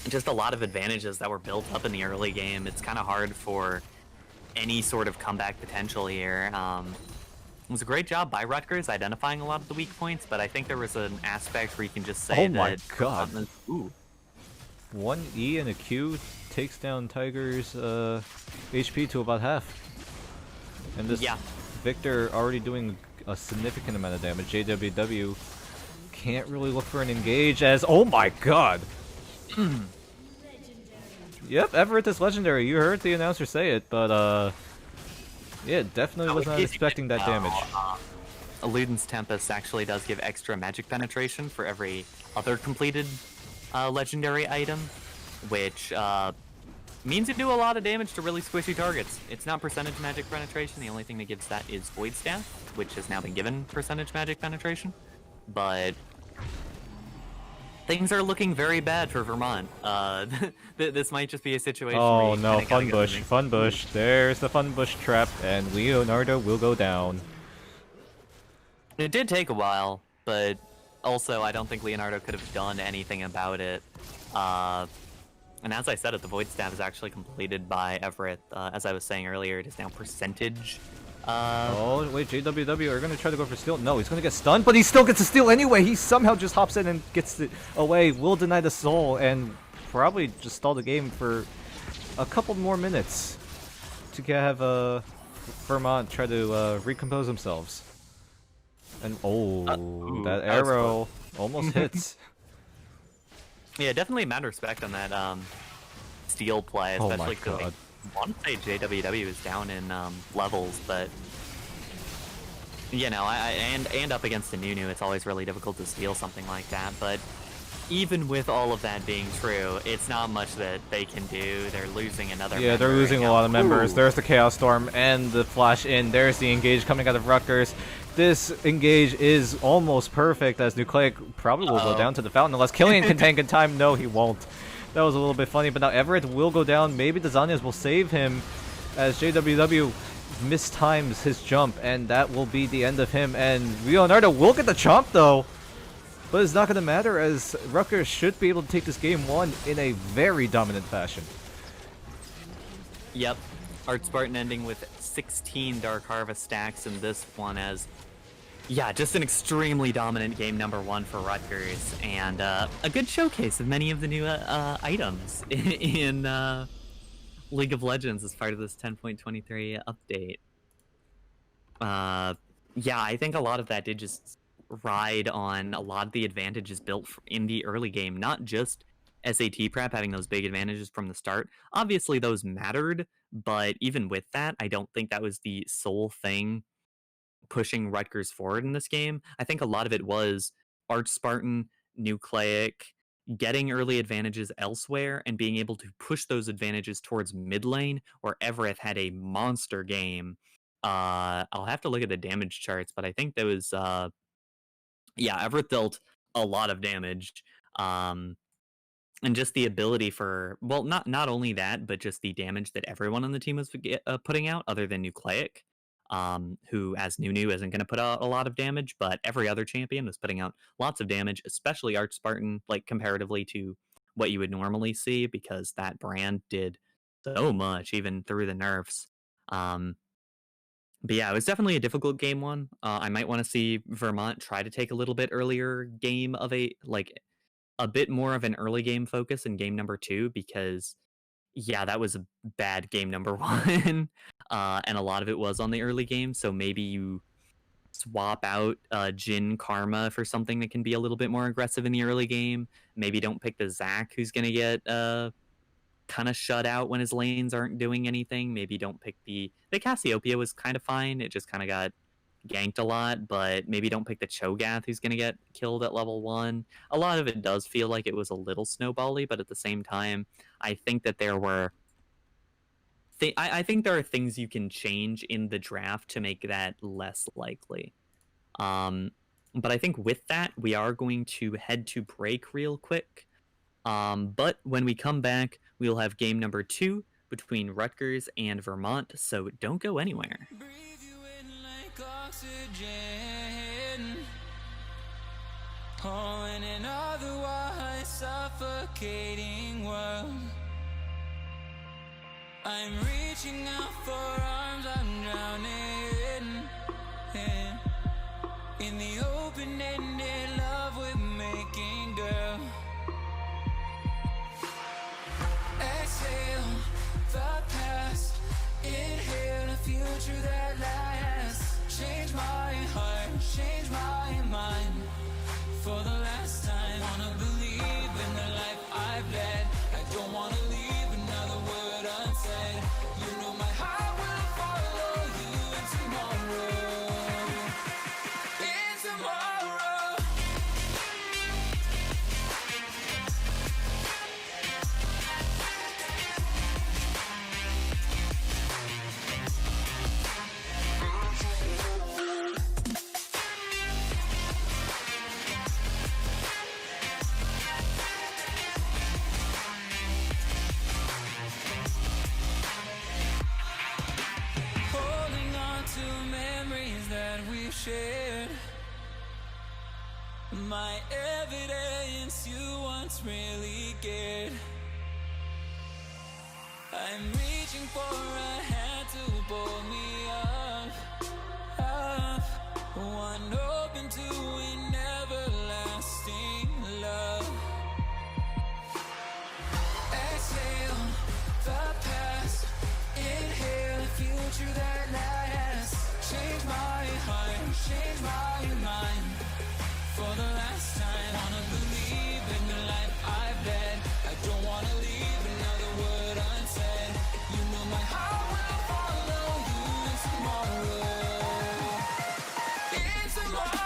Just a lot of advantages that were built up in the early game. It's kind of hard for any sort of comeback potential here. It was a great job by Rutgers identifying a lot of the weak points, but I think there was an aspect where you can just say Oh my that... god. Ooh. 1 E and a Q takes down Tiger's HP to about half. And this Victor already doing a significant amount of damage. JWW can't really look for an engage as... Oh my god! Yep, Everett is legendary. You heard the announcer say it, but yeah, definitely was not expecting that damage. Luden's Tempest actually does give extra magic penetration for every other completed legendary item, which means you do a lot of damage to really squishy targets. It's not percentage magic penetration. The only thing that gives that is Void Staff, which has now been given percentage magic penetration. But things are looking very bad for Vermont. This might just be a situation Oh where no, Fun Bush, Fun Bush. There's the Fun Bush trap, and Leonardo will go down. It did take a while, but also I don't think Leonardo could have done anything about it. And as I said, the Void Staff is actually completed by Everett. As I was saying earlier, it is now percentage. Oh, wait, JWW are going to try to go for steal. No, he's going to get stunned, but he still gets a steal anyway. He somehow just hops in and gets it away. Will deny the soul and probably just stall the game for a couple more minutes to have Vermont try to recompose themselves. And that arrow almost hits. Yeah, definitely mad respect on that steal play, especially because I want to say JWW is down in levels, but you know, and up against a Nunu, it's always really difficult to steal something like that. But even with all of that being true, it's not much that they can do. They're losing another. Yeah, they're losing a lot of members. There's the Chaos Storm and the flash in. There's the engage coming out of Rutgers. This engage is almost perfect as Nucleic probably will go down to the fountain unless Killian can tank in time. No, he won't. That was a little bit funny, but now Everett will go down. Maybe the Zanyas will save him as JWW mistimes his jump, and that will be the end of him. And Leonardo will get the chomp though, but it's not going to matter as Rutgers should be able to take this game 1 in a very dominant fashion. Yep. Art Spartan ending with 16 Dark Harvest stacks in this one as... Yeah, just an extremely dominant game number 1 for Rutgers, and a good showcase of many of the new items in League of Legends as part of this 10.23 update. Yeah, I think a lot of that did just ride on a lot of the advantages built in the early game, not just SAT prep having those big advantages from the start. Obviously, those mattered, but even with that, I don't think that was the sole thing pushing Rutgers forward in this game. I think a lot of it was Arch Spartan, Nucleic, getting early advantages elsewhere and being able to push those advantages towards mid lane, where Everett had a monster game. I'll have to look at the damage charts, but I think there was yeah, Everett dealt a lot of damage. And just the ability for, well, not only that, but just the damage that everyone on the team was putting out, other than Nucleic, who, as Nunu, isn't going to put out a lot of damage, but every other champion was putting out lots of damage, especially Arch Spartan, like, comparatively to what you would normally see, because that brand did so much, even through the nerfs. But yeah, it was definitely a difficult game 1. I might want to see Vermont try to take a little bit earlier game of a bit more of an early game focus in game number 2, because yeah, that was a bad game number 1. And a lot of it was on the early game, so maybe you swap out Jin Karma for something that can be a little bit more aggressive in the early game. Maybe don't pick the Zac, who's going to get kind of shut out when his lanes aren't doing anything. Maybe don't pick the Cassiopeia was kind of fine. It just kind of got ganked a lot, but maybe don't pick the Cho'Gath, who's going to get killed at level 1. A lot of it does feel like it was a little snowbally, but at the same time, I think that there were... I think there are things you can change in the draft to make that less likely. But I think with that, we are going to head to break real quick. But when we come back, we'll have game number 2 between Rutgers and Vermont, so don't go anywhere. Breathe you in like oxygen. Oh, in an otherwise suffocating world, I'm reaching out for arms, I'm drowning in the open-ended love we're making, girl. Exhale the past, inhale a future that lasts. Change my heart, change my mind. For the last time, wanna believe in the life I've led. I don't wanna leave another word unsaid. You know my heart will follow you in tomorrow. In tomorrow. Holding on to memories that we've shared. My evidence you once really cared. I'm reaching for a hand to pull me up. One open to an everlasting love. Exhale the past, inhale a future that lasts. Change my heart, change my mind. For the last time, wanna believe in the life I've led. I don't wanna leave another word unsaid. You know my heart will follow you in tomorrow. In tomorrow.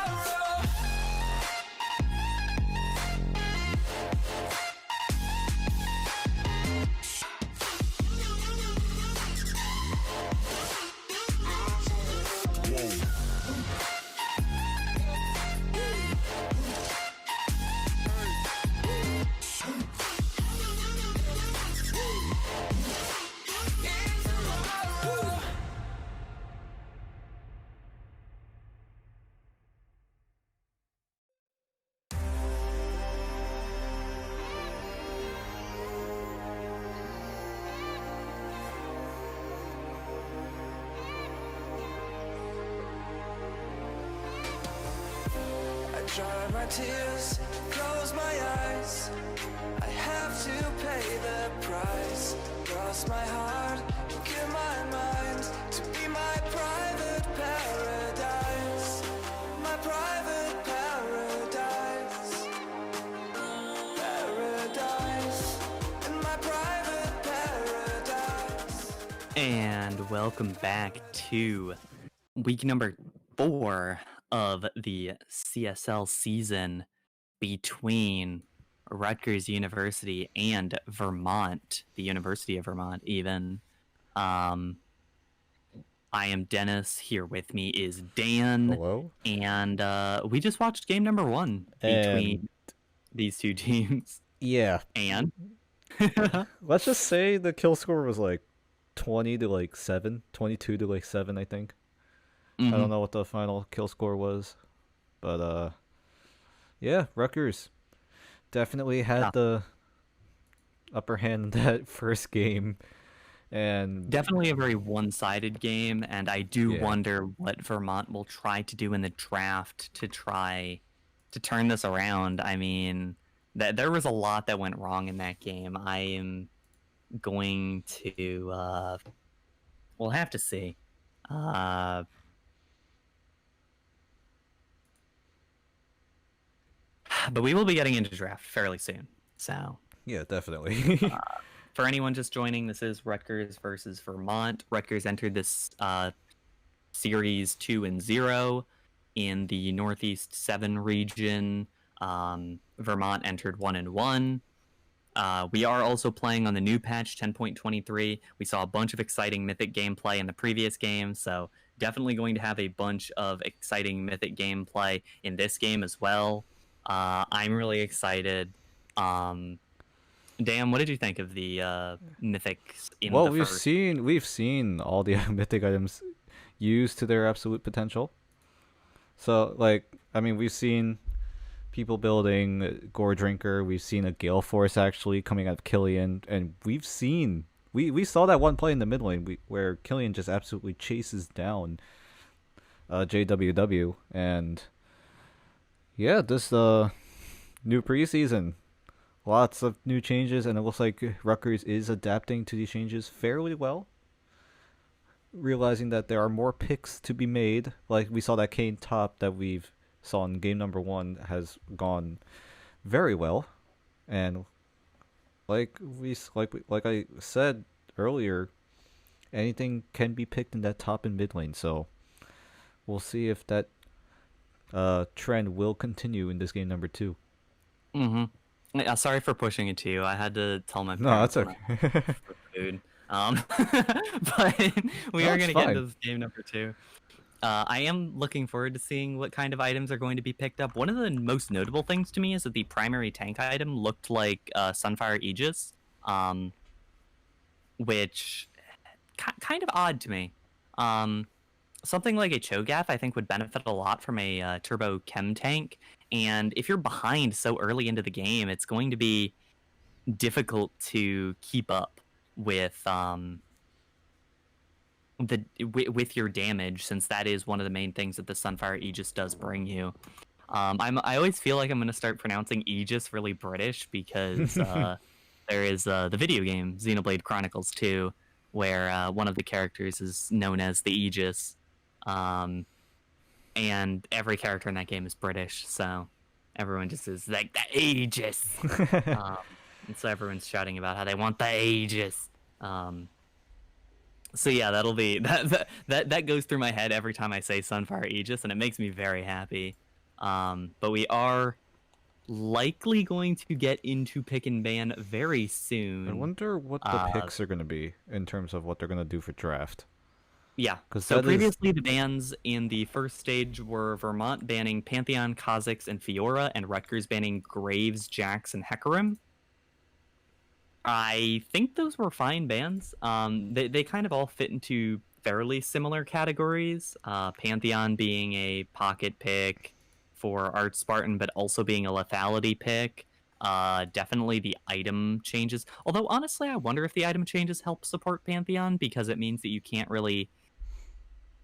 Dry my tears, close my eyes. I have to pay the price. Cross my heart, give my mind to be my private paradise. My private paradise. Paradise. In my private paradise. And welcome back to week number 4 of the CSL season between Rutgers University and Vermont, the University of Vermont, even. I am Dennis. Here with me is Dan. Hello. And we just watched game number 1 between these two teams. Yeah. And Let's just say the kill score was like 20 to like 7, 22 to like 7, I think. I don't know what the final kill score was, but yeah, Rutgers definitely had the upper hand in that first game, and definitely a very one-sided game. And I do wonder what Vermont will try to do in the draft to try to turn this around. I mean, there was a lot that went wrong in that game. I am going to we'll have to see. But we will be getting into draft fairly soon. So yeah, definitely. For anyone just joining, this is Rutgers versus Vermont. Rutgers entered this series 2-0 in the Northeast 7 region. Vermont entered 1-1. We are also playing on the new patch 10.23. We saw a bunch of exciting Mythic gameplay in the previous game, so definitely going to have a bunch of exciting Mythic gameplay in this game as well. I'm really excited. Dan, what did you think of the Mythics in the first? We've seen all the Mythic items used to their absolute potential. So, like, I mean, we've seen people building Gore Drinker. We've seen a Gale Force actually coming out of Killian, and we saw that one play in the mid lane where Killian just absolutely chases down JWW, and yeah, this new preseason, lots of new changes, and it looks like Rutgers is adapting to these changes fairly well. Realizing that there are more picks to be made, like we saw that Kane top that we've saw in game number 1 has gone very well, and like I said earlier, anything can be picked in that top and mid lane. So we'll see if that trend will continue in this game number 2. Yeah, sorry for pushing it to you. I had to tell my No, parents that's okay. for food. But we are going to get into this game number 2. I am looking forward to seeing what kind of items are going to be picked up. One of the most notable things to me is that the primary tank item looked like Sunfire Aegis, which kind of odd to me. Something like a Cho'Gath I think would benefit a lot from a turbo chem tank, and if you're behind so early into the game, it's going to be difficult to keep up with with your damage, since that is one of the main things that the Sunfire Aegis does bring you. I always feel like I'm going to start pronouncing Aegis really British because there is the video game Xenoblade Chronicles 2, where one of the characters is known as the Aegis, and every character in that game is British, so everyone just is like the Aegis, and so everyone's shouting about how they want the Aegis. So yeah, that'll be that goes through my head every time I say Sunfire Aegis, and it makes me very happy. But we are likely going to get into pick and ban very soon. I wonder what the picks are going to be in terms of what they're going to do for draft. Yeah, so previously the bans in the first stage were Vermont banning Pantheon, Kha'Zix, and Fiora, and Rutgers banning Graves, Jax, and Hecarim. I think those were fine bans. They kind of all fit into fairly similar categories. Pantheon being a pocket pick for Art Spartan, but also being a lethality pick. Definitely the item changes. Although, honestly, I wonder if the item changes help support Pantheon, because it means that you can't really...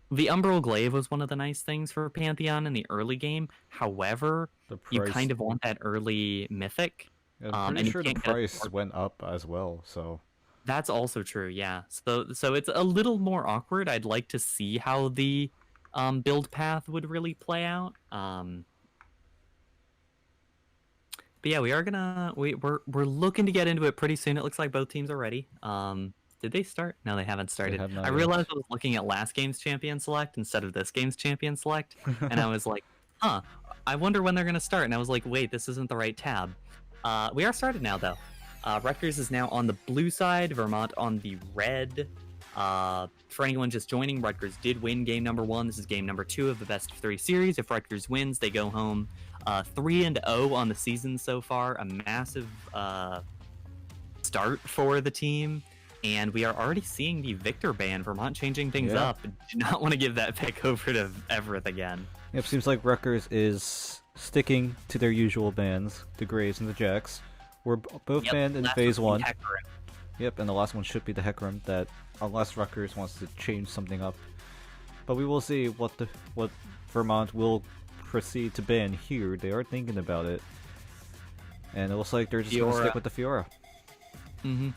The Umbral Glaive was one of the nice things for Pantheon in the early game. However, you kind of want that early Mythic. Yeah, I'm pretty sure the price went up as well, so... That's also true, yeah. So it's a little more awkward. I'd like to see how the build path would really play out. But yeah, we're looking to get into it pretty soon. It looks like both teams are ready. Did they start? No, they haven't started. I realized I was looking at last game's champion select instead of this game's champion select, and I was like, huh, I wonder when they're going to start. And I was like, wait, this isn't the right tab. We are started now, though. Rutgers is now on the blue side, Vermont on the red. For anyone just joining, Rutgers did win game number 1. This is game number 2 of the best of 3 series. If Rutgers wins, they go home 3-0 on the season so far. A massive start for the team. And we are already seeing the Victor ban, Vermont changing things up. Do not want to give that pick over to Everett again. Yep, seems like Rutgers is sticking to their usual bans, the Graves and the Jacks. We're both banned in phase 1. Yep, and the last one should be the Hecarim, that unless Rutgers wants to change something up. But we will see what Vermont will proceed to ban here. They are thinking about it. And it looks like they're just going to stick with the Fiora. Mm-hmm.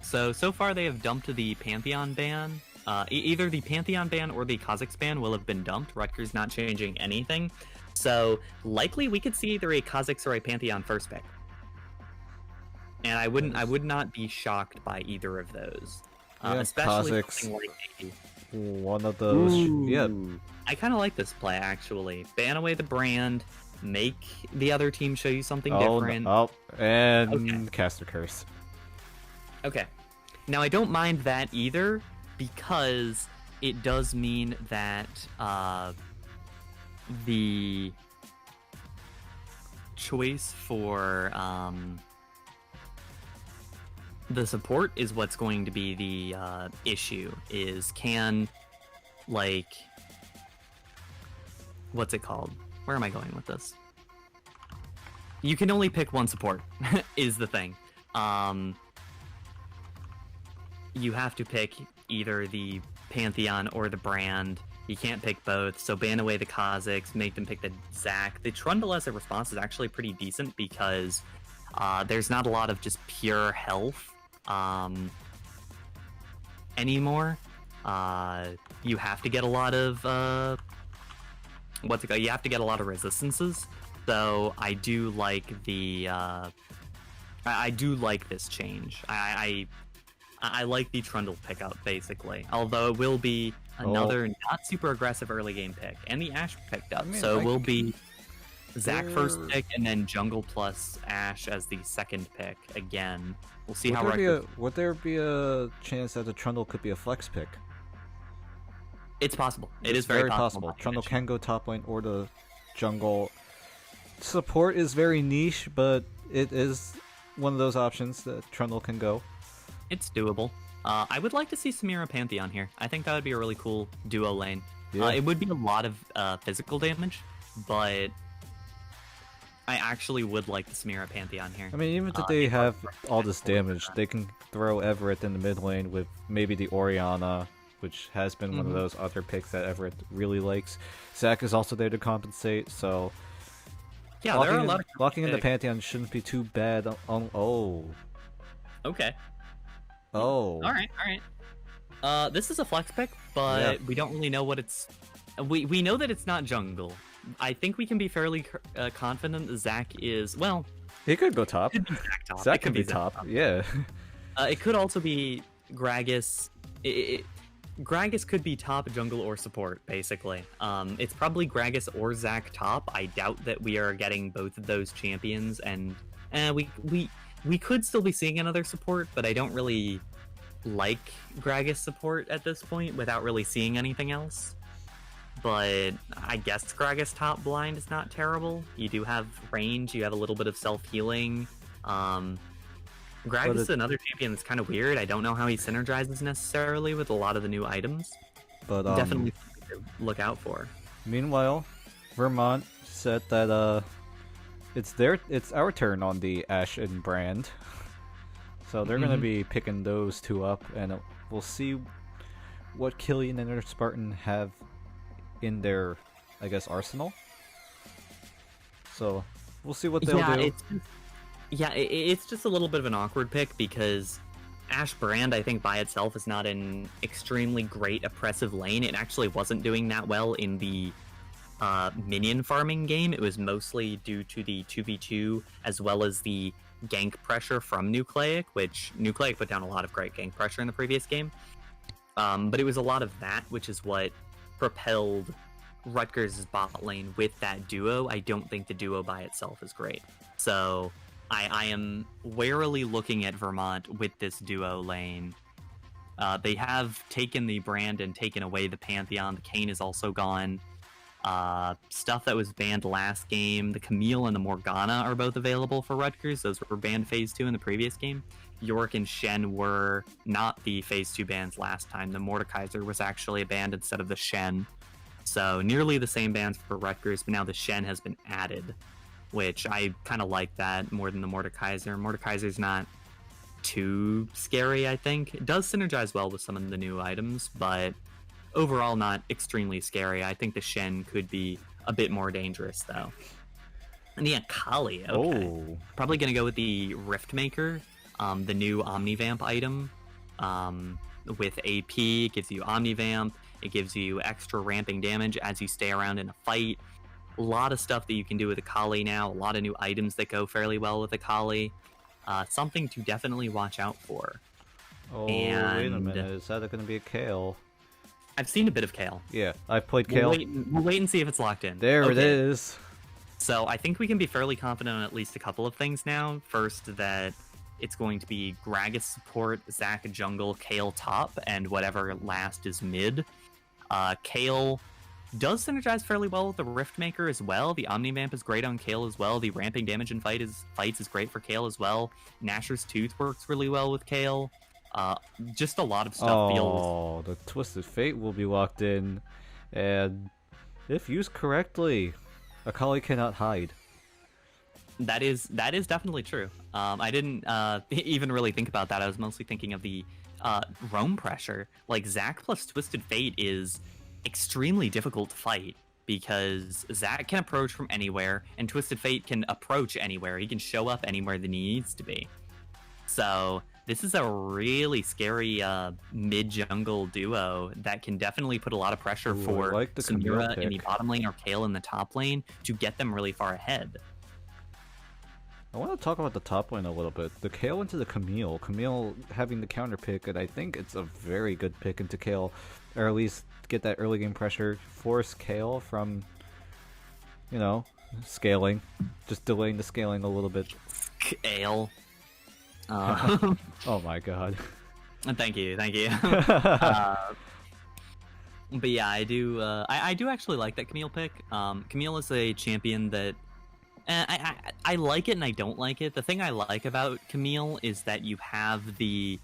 So far they have dumped the Pantheon ban. Either the Pantheon ban or the Kha'Zix ban will have been dumped. Rutgers not changing anything. So likely we could see either a Kha'Zix or a Pantheon first pick. And I would not be shocked by either of those. Especially Kha'Zix, like one of those. Yeah. I kind of like this play, actually. Ban away the brand, make the other team show you something different. And Caster Curse. Okay. Now, I don't mind that either, because it does mean that the choice for the support is what's going to be the issue, is can, like, what's it called? Where am I going with this? You can only pick one support, is the thing. You have to pick either the Pantheon or the Brand. You can't pick both, so ban away the Kha'Zix, make them pick the Zac. The Trundle as a response is actually pretty decent because there's not a lot of just pure health anymore. You have to get a lot of you have to get a lot of resistances. So I do like the I do like this change. I like the Trundle pickup basically, although it will be another not super aggressive early game pick, and the Ashe picked up, so it will be Zac first pick and then Jungle plus Ashe as the second pick again. We'll see how. Would there be a chance that the Trundle could be a flex pick? It's possible. It's very possible. Trundle can go top lane or the jungle. Support is very niche, but it is one of those options that Trundle can go. It's doable. I would like to see Samira Pantheon here. I think that would be a really cool duo lane. Yeah. It would be a lot of physical damage, but I actually would like the Samira Pantheon here. I mean, even if they have all this damage, they can throw Everett in the mid lane with maybe the Orianna, which has been one of those other picks that Everett really likes. Zac is also there to compensate, so yeah, there are a lot of locking in the Pantheon shouldn't be too bad. Okay. All right. This is a flex pick, but we don't really know what it's. We know that it's not jungle. I think we can be fairly confident that Zac is, well... He could go top. It could be Zac top. Zac could be top, yeah. It could also be Gragas. Gragas could be top, jungle, or support, basically. It's probably Gragas or Zac top. I doubt that we are getting both of those champions, and we could still be seeing another support, but I don't really like Gragas support at this point without really seeing anything else. But I guess Gragas top blind is not terrible. You do have range, you have a little bit of self-healing. Gragas is another champion that's kind of weird. I don't know how he synergizes necessarily with a lot of the new items. But definitely something to look out for. Meanwhile, Vermont said that it's our turn on the Ashe and Brand. So they're going to be picking those two up, and we'll see what Killian and Spartan have in their, I guess, arsenal. So we'll see what they'll do. It's just a little bit of an awkward pick because Ashe Brand, I think, by itself is not an extremely great oppressive lane. It actually wasn't doing that well in the minion farming game. It was mostly due to the 2v2 as well as the gank pressure from Nucleic, which Nucleic put down a lot of great gank pressure in the previous game. But it was a lot of that, which is what propelled Rutgers' bot lane with that duo. I don't think the duo by itself is great. So I am warily looking at Vermont with this duo lane. They have taken the Brand and taken away the Pantheon. The Kayn is also gone. Stuff that was banned last game, the Camille and the Morgana are both available for Rutgers. Those were banned phase 2 in the previous game. York and Shen were not the phase 2 bans last time. The Mordekaiser was actually a ban instead of the Shen. So nearly the same bans for Rutgers, but now the Shen has been added, which I kind of like that more than the Mordekaiser. Mordekaiser's not too scary, I think. It does synergize well with some of the new items, but overall not extremely scary. I think the Shen could be a bit more dangerous, though. And yeah, Kali, okay. Probably going to go with the Riftmaker, the new Omnivamp item. With AP, it gives you Omnivamp, it gives you extra ramping damage as you stay around in a fight. A lot of stuff that you can do with a Kali now, a lot of new items that go fairly well with a Kali. Something to definitely watch out for. Wait a minute, is that going to be a Kale? I've seen a bit of Kale. Yeah, I've played Kale. We'll wait and see if it's locked in. There it is. So I think we can be fairly confident on at least a couple of things now. First, that it's going to be Gragas support, Zac jungle, Kale top, and whatever last is mid. Kale does synergize fairly well with the Riftmaker as well. The Omnivamp is great on Kale as well. The ramping damage in fights is great for Kale as well. Nashor's Tooth works really well with Kale. Just a lot of stuff feels... the Twisted Fate will be locked in, and if used correctly, Akali cannot hide. That is definitely true. I didn't even really think about that. I was mostly thinking of the roam pressure. Like Zac plus Twisted Fate is extremely difficult to fight because Zac can approach from anywhere and Twisted Fate can approach anywhere. He can show up anywhere that he needs to be. So this is a really scary mid-jungle duo that can definitely put a lot of pressure for like the Samira in the bottom lane or Kayle in the top lane to get them really far ahead. I want to talk about the top lane a little bit. The Kayle into the Camille. Camille having the counter pick, and I think it's a very good pick into Kayle, or at least get that early game pressure, force Kayle from, you know, scaling, just delaying the scaling a little bit. Kayle. Oh my god. Thank you. But yeah, I do. I do actually like that Camille pick. Camille is a champion that I like it and I don't like it. The thing I like about Camille is that you have the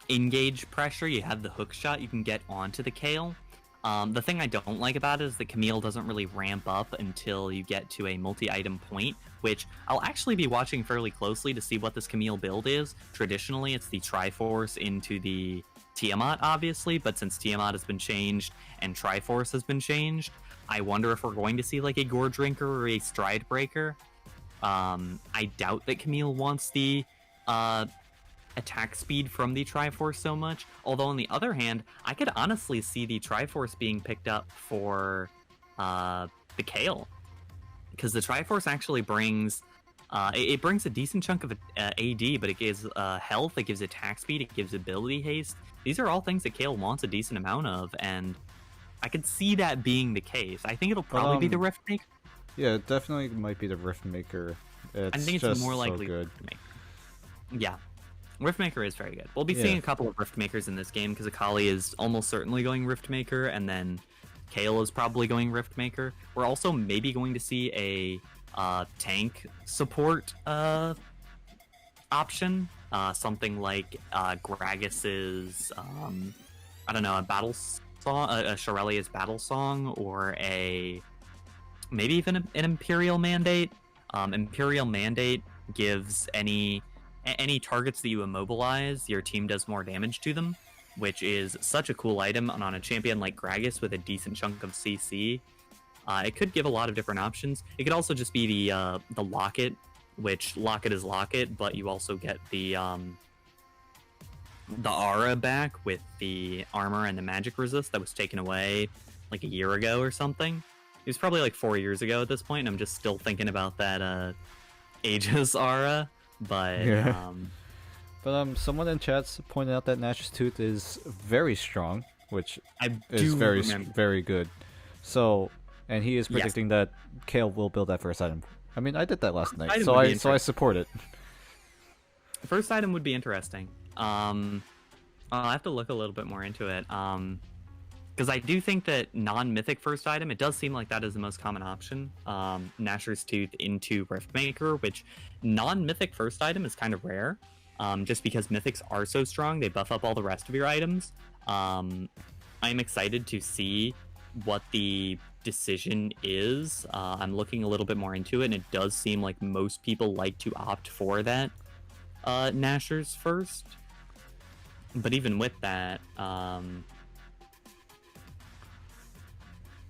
engage pressure. You have the hook shot. You can get onto the Kayle. The thing I don't like about it is that Camille doesn't really ramp up until you get to a multi-item point, which I'll actually be watching fairly closely to see what this Camille build is. Traditionally, it's the Triforce into the Tiamat, obviously, but since Tiamat has been changed and Triforce has been changed, I wonder if we're going to see like a Gore Drinker or a Stride Breaker. I doubt that Camille wants the attack speed from the Triforce so much. Although on the other hand, I could honestly see the Triforce being picked up for the Kayle, because the Triforce actually brings it brings a decent chunk of AD, but it gives health, it gives attack speed, it gives ability haste. These are all things that Kayle wants a decent amount of, and I could see that being the case. I think it'll probably be the Rift Maker. Yeah, it definitely might be the Rift Maker. I think it's more likely so good. Yeah. Rift Maker is very good. We'll be seeing a couple of Rift Makers in this game because Akali is almost certainly going Rift Maker, and then Kayle is probably going Rift Maker. We're also maybe going to see a tank support option, something like Gragas's, I don't know, a battle song, a Shirelia's battle song, or maybe even an Imperial Mandate. Imperial Mandate gives any targets that you immobilize, your team does more damage to them, which is such a cool item. And on a champion like Gragas with a decent chunk of CC, it could give a lot of different options. It could also just be the Locket, which Locket is Locket, but you also get the aura back with the armor and the magic resist that was taken away like a year ago or something. It was probably like 4 years ago at this point, and I'm just still thinking about that Aegis aura. But yeah. But someone in chat's pointed out that Nash's Tooth is very strong, which is very good. So, and he is predicting that Kayle will build that first item. I mean, I did that last night, so I support it. First item would be interesting. I'll have to look a little bit more into it. Because I do think that non-mythic first item, it does seem like that is the most common option. Nashor's Tooth into Rift Maker, which non-mythic first item is kind of rare. Just because mythics are so strong, they buff up all the rest of your items. I'm excited to see what the decision is. I'm looking a little bit more into it, and it does seem like most people like to opt for that Nashor's first. But even with that,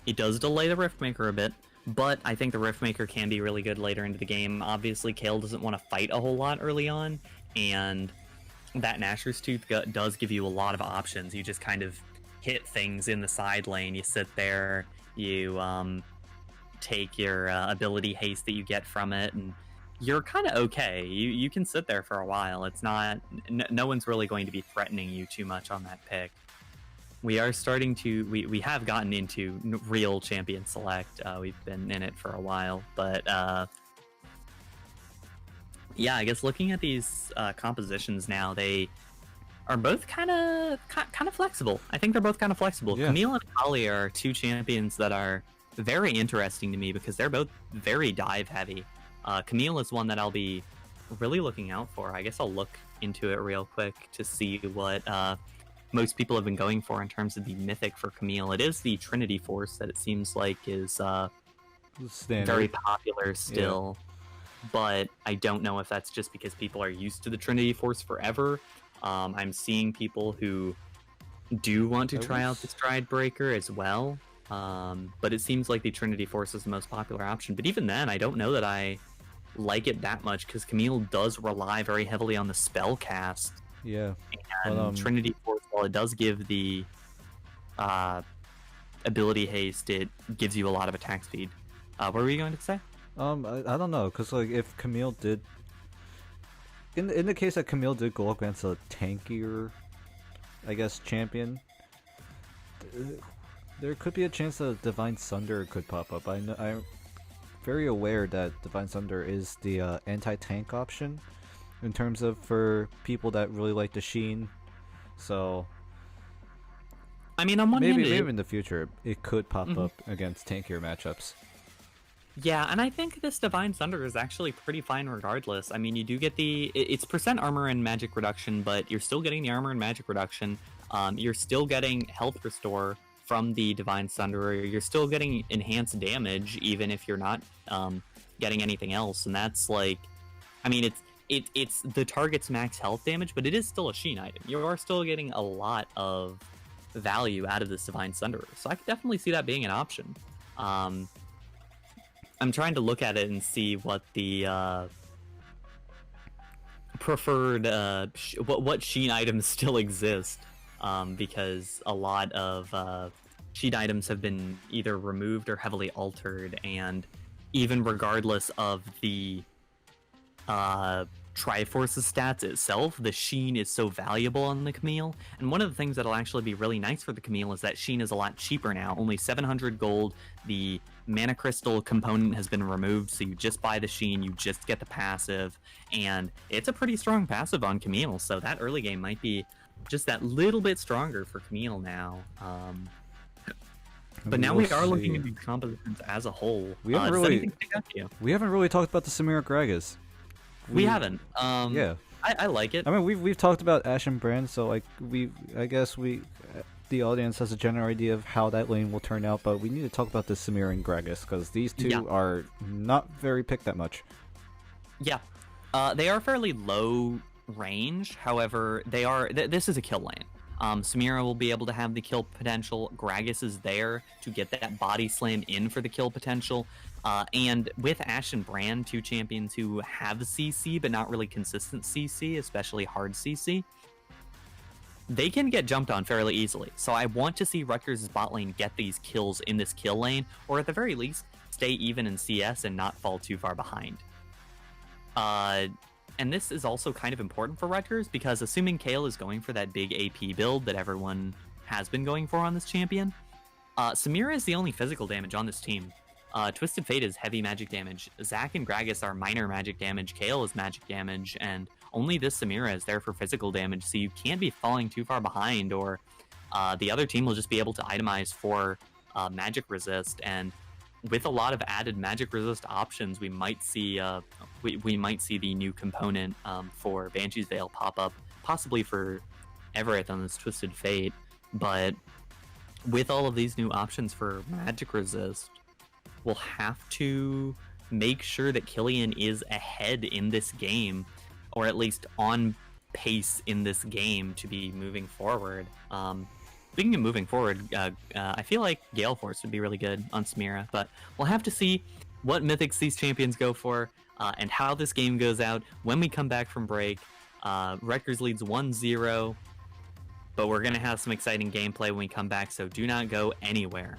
it does delay the Rift Maker a bit, but I think the Rift Maker can be really good later into the game. Obviously, Kayle doesn't want to fight a whole lot early on, and that Nashor's Tooth does give you a lot of options. You just kind of hit things in the side lane, you sit there, you take your ability haste that you get from it, and you're kind of okay. You can sit there for a while. It's not... No one's really going to be threatening you too much on that pick. We are starting to... We have gotten into real champion select. We've been in it for a while, but... yeah, I guess looking at these compositions now, they are both kind of flexible. I think they're both kind of flexible. Yeah. Camille and Akali are two champions that are very interesting to me because they're both very dive heavy. Camille is one that I'll be really looking out for. I guess I'll look into it real quick to see what most people have been going for in terms of the mythic for Camille. It is the Trinity Force that it seems like is standard. very popular still. But I don't know if that's just because people are used to the Trinity Force forever. I'm seeing people who do want to try out the Stride Breaker as well. But it seems like the Trinity Force is the most popular option. But even then, I don't know that I like it that much, because Camille does rely very heavily on the spell cast. Yeah. And Trinity Force, while it does give the ability haste, it gives you a lot of attack speed. What were you going to say? I don't know, because like if Camille did, in the case that Camille did go against a tankier, I guess, champion, there could be a chance that Divine Sunder could pop up. I'm very aware that Divine Sunder is the anti-tank option in terms of for people that really like the Sheen. So I mean, on one hand, maybe in the future it could pop up against tankier matchups. Yeah, and I think this Divine Thunder is actually pretty fine regardless. I mean, you do get it's percent armor and magic reduction, but you're still getting the armor and magic reduction. You're still getting health restore from the Divine Thunderer. You're still getting enhanced damage, even if you're not getting anything else. And that's like, I mean, it's the target's max health damage, but it is still a Sheen item. You are still getting a lot of value out of this Divine Thunderer. So I could definitely see that being an option. I'm trying to look at it and see what the preferred what Sheen items still exist, because a lot of Sheen items have been either removed or heavily altered, and even regardless of the Triforce's stats itself, the Sheen is so valuable on the Camille. And one of the things that'll actually be really nice for the Camille is that Sheen is a lot cheaper now, only 700 gold. The mana crystal component has been removed, so you just buy the Sheen, you just get the passive, and it's a pretty strong passive on Camille, so that early game might be just that little bit stronger for Camille now. But now we are looking at the compositions as a whole. We haven't really talked about the Samira Gragas. We haven't. Yeah, I like it. I mean, we've talked about Ash and Brand, so like I guess the audience has a general idea of how that lane will turn out, but we need to talk about the Samira and Gragas, because these two are not very picked that much. Yeah, they are fairly low range. However, they are. This is a kill lane. Samira will be able to have the kill potential. Gragas is there to get that body slam in for the kill potential. And with Ash and Brand, two champions who have CC, but not really consistent CC, especially hard CC, they can get jumped on fairly easily. So I want to see Rutgers' bot lane get these kills in this kill lane, or at the very least, stay even in CS and not fall too far behind. And this is also kind of important for Rutgers, because assuming Kayle is going for that big AP build that everyone has been going for on this champion, Samira is the only physical damage on this team. Twisted Fate is heavy magic damage. Zac and Gragas are minor magic damage. Kayle is magic damage, and only this Samira is there for physical damage, so you can't be falling too far behind, or the other team will just be able to itemize for magic resist. And with a lot of added magic resist options, we might see we might see the new component for Banshee's Veil pop up, possibly for Everett on this Twisted Fate. But with all of these new options for magic resist, we'll have to make sure that Killian is ahead in this game, or at least on pace in this game to be moving forward. Speaking of moving forward, I feel like Gale Force would be really good on Samira, but we'll have to see what mythics these champions go for, and how this game goes out when we come back from break. Rutgers leads 1-0, but we're going to have some exciting gameplay when we come back, so do not go anywhere.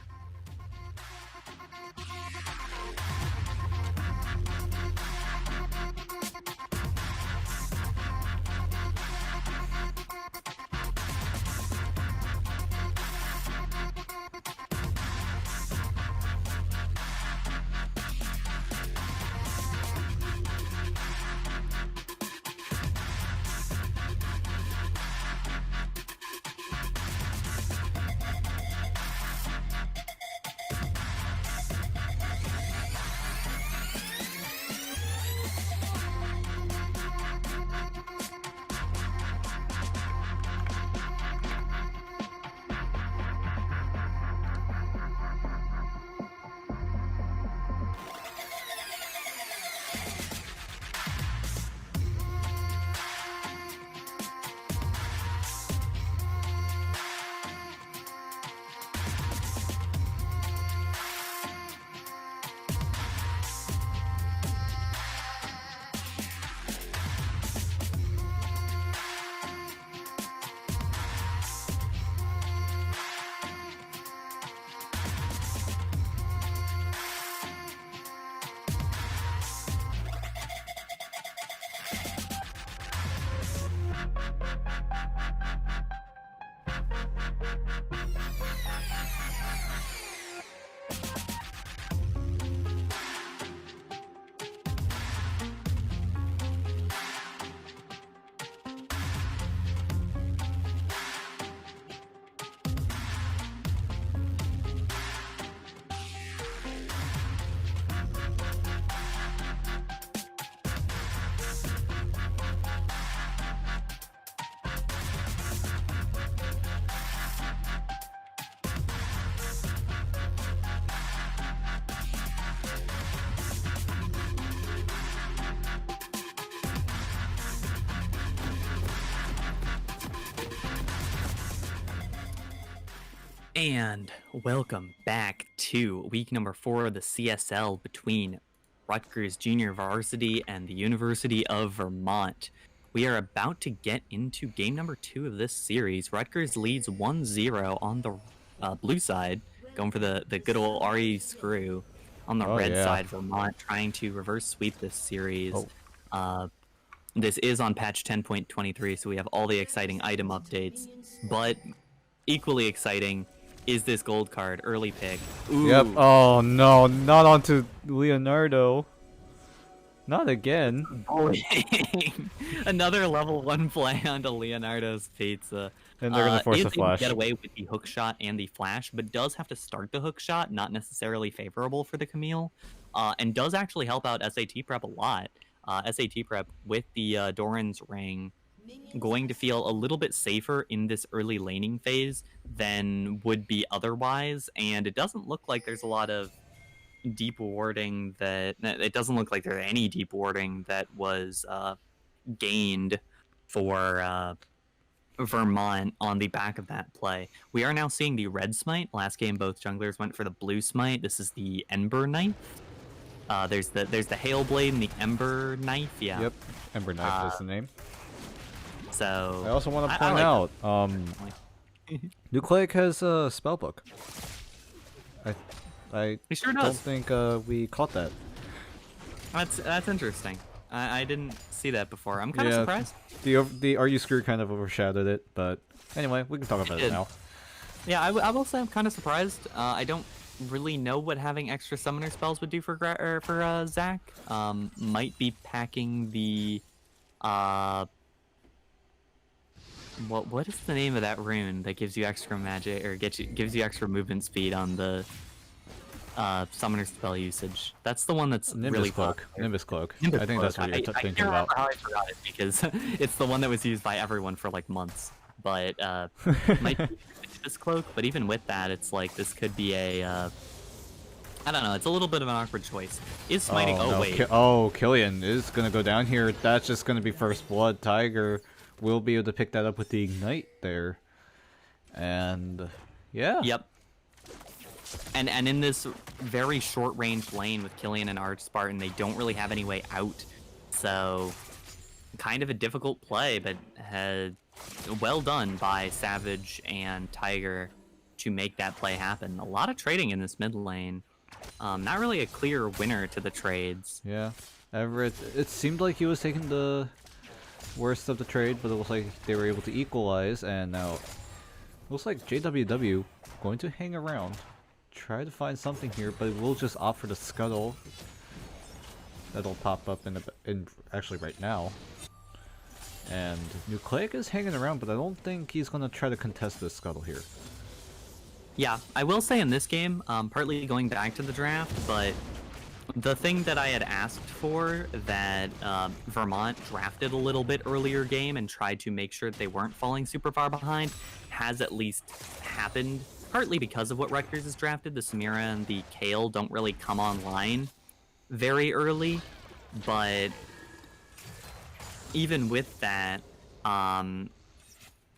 And welcome back to week number 4 of the CSL between Rutgers Junior Varsity and the University of Vermont. We are about to get into game number 2 of this series. Rutgers leads 1-0 on the blue side, going for the good old RE screw. On the red side, Vermont trying to reverse sweep this series. This is on patch 10.23, so we have all the exciting item updates. But equally exciting is this gold card early pick. Ooh. Yep. Oh no, not onto Leonardo. Not again. Another level 1 play onto Leonardo's pizza. And they're gonna force a a flash. Get away with the hook shot and the flash, but does have to start the hook shot. Not necessarily favorable for the Camille, and does actually help out SAT prep a lot. SAT prep with the Doran's ring going to feel a little bit safer in this early laning phase than would be otherwise, and it doesn't look like there's a lot of deep warding it doesn't look like there's any deep warding that was gained for Vermont on the back of that play. We are now seeing the red smite. Last game both junglers went for the blue smite. This is the Ember Knife. There's the Hail Blade and the Ember Knife. Yeah. Yep. Ember Knife is the name. So I also want to point out, Nucleic has a spellbook. I he sure don't does. think we caught that. That's interesting. I didn't see that before. I'm kind of surprised. The RU screw kind of overshadowed it, but anyway, we can talk about it now. Yeah, I will say I'm kind of surprised. I don't really know what having extra summoner spells would do for Zach. Might be packing the what is the name of that rune that gives you extra magic or gives you extra movement speed on the summoner spell usage? That's the one that's Nimbus really Cloak. Nimbus Cloak. Nimbus I think Cloak. that's what you're I thinking can't about. remember how I forgot it because it's the one that was used by everyone for like months. But might be Nimbus Cloak. But even with that, it's like this could be a I don't know. It's a little bit of an awkward choice. Is smiting? Oh, no. Wait. Killian is gonna go down here. That's just gonna be first blood. Tiger will be able to pick that up with the ignite there, and yeah. Yep. And in this very short range lane with Killian and Arch Spartan, they don't really have any way out. So kind of a difficult play, but well done by Savage and Tiger to make that play happen. A lot of trading in this mid lane. Not really a clear winner to the trades. Yeah. Everett, it seemed like he was taking the worst of the trade, but it looks like they were able to equalize, and now looks like JWW going to hang around, try to find something here, but we'll just opt for the scuttle. That'll pop up in actually right now. And Nucleic is hanging around, but I don't think he's gonna try to contest this scuttle here. Yeah, I will say in this game, partly going back to the draft, but the thing that I had asked for that Vermont drafted a little bit earlier game and tried to make sure that they weren't falling super far behind has at least happened, partly because of what Rutgers has drafted. The Samira and the Kale don't really come online very early, but even with that,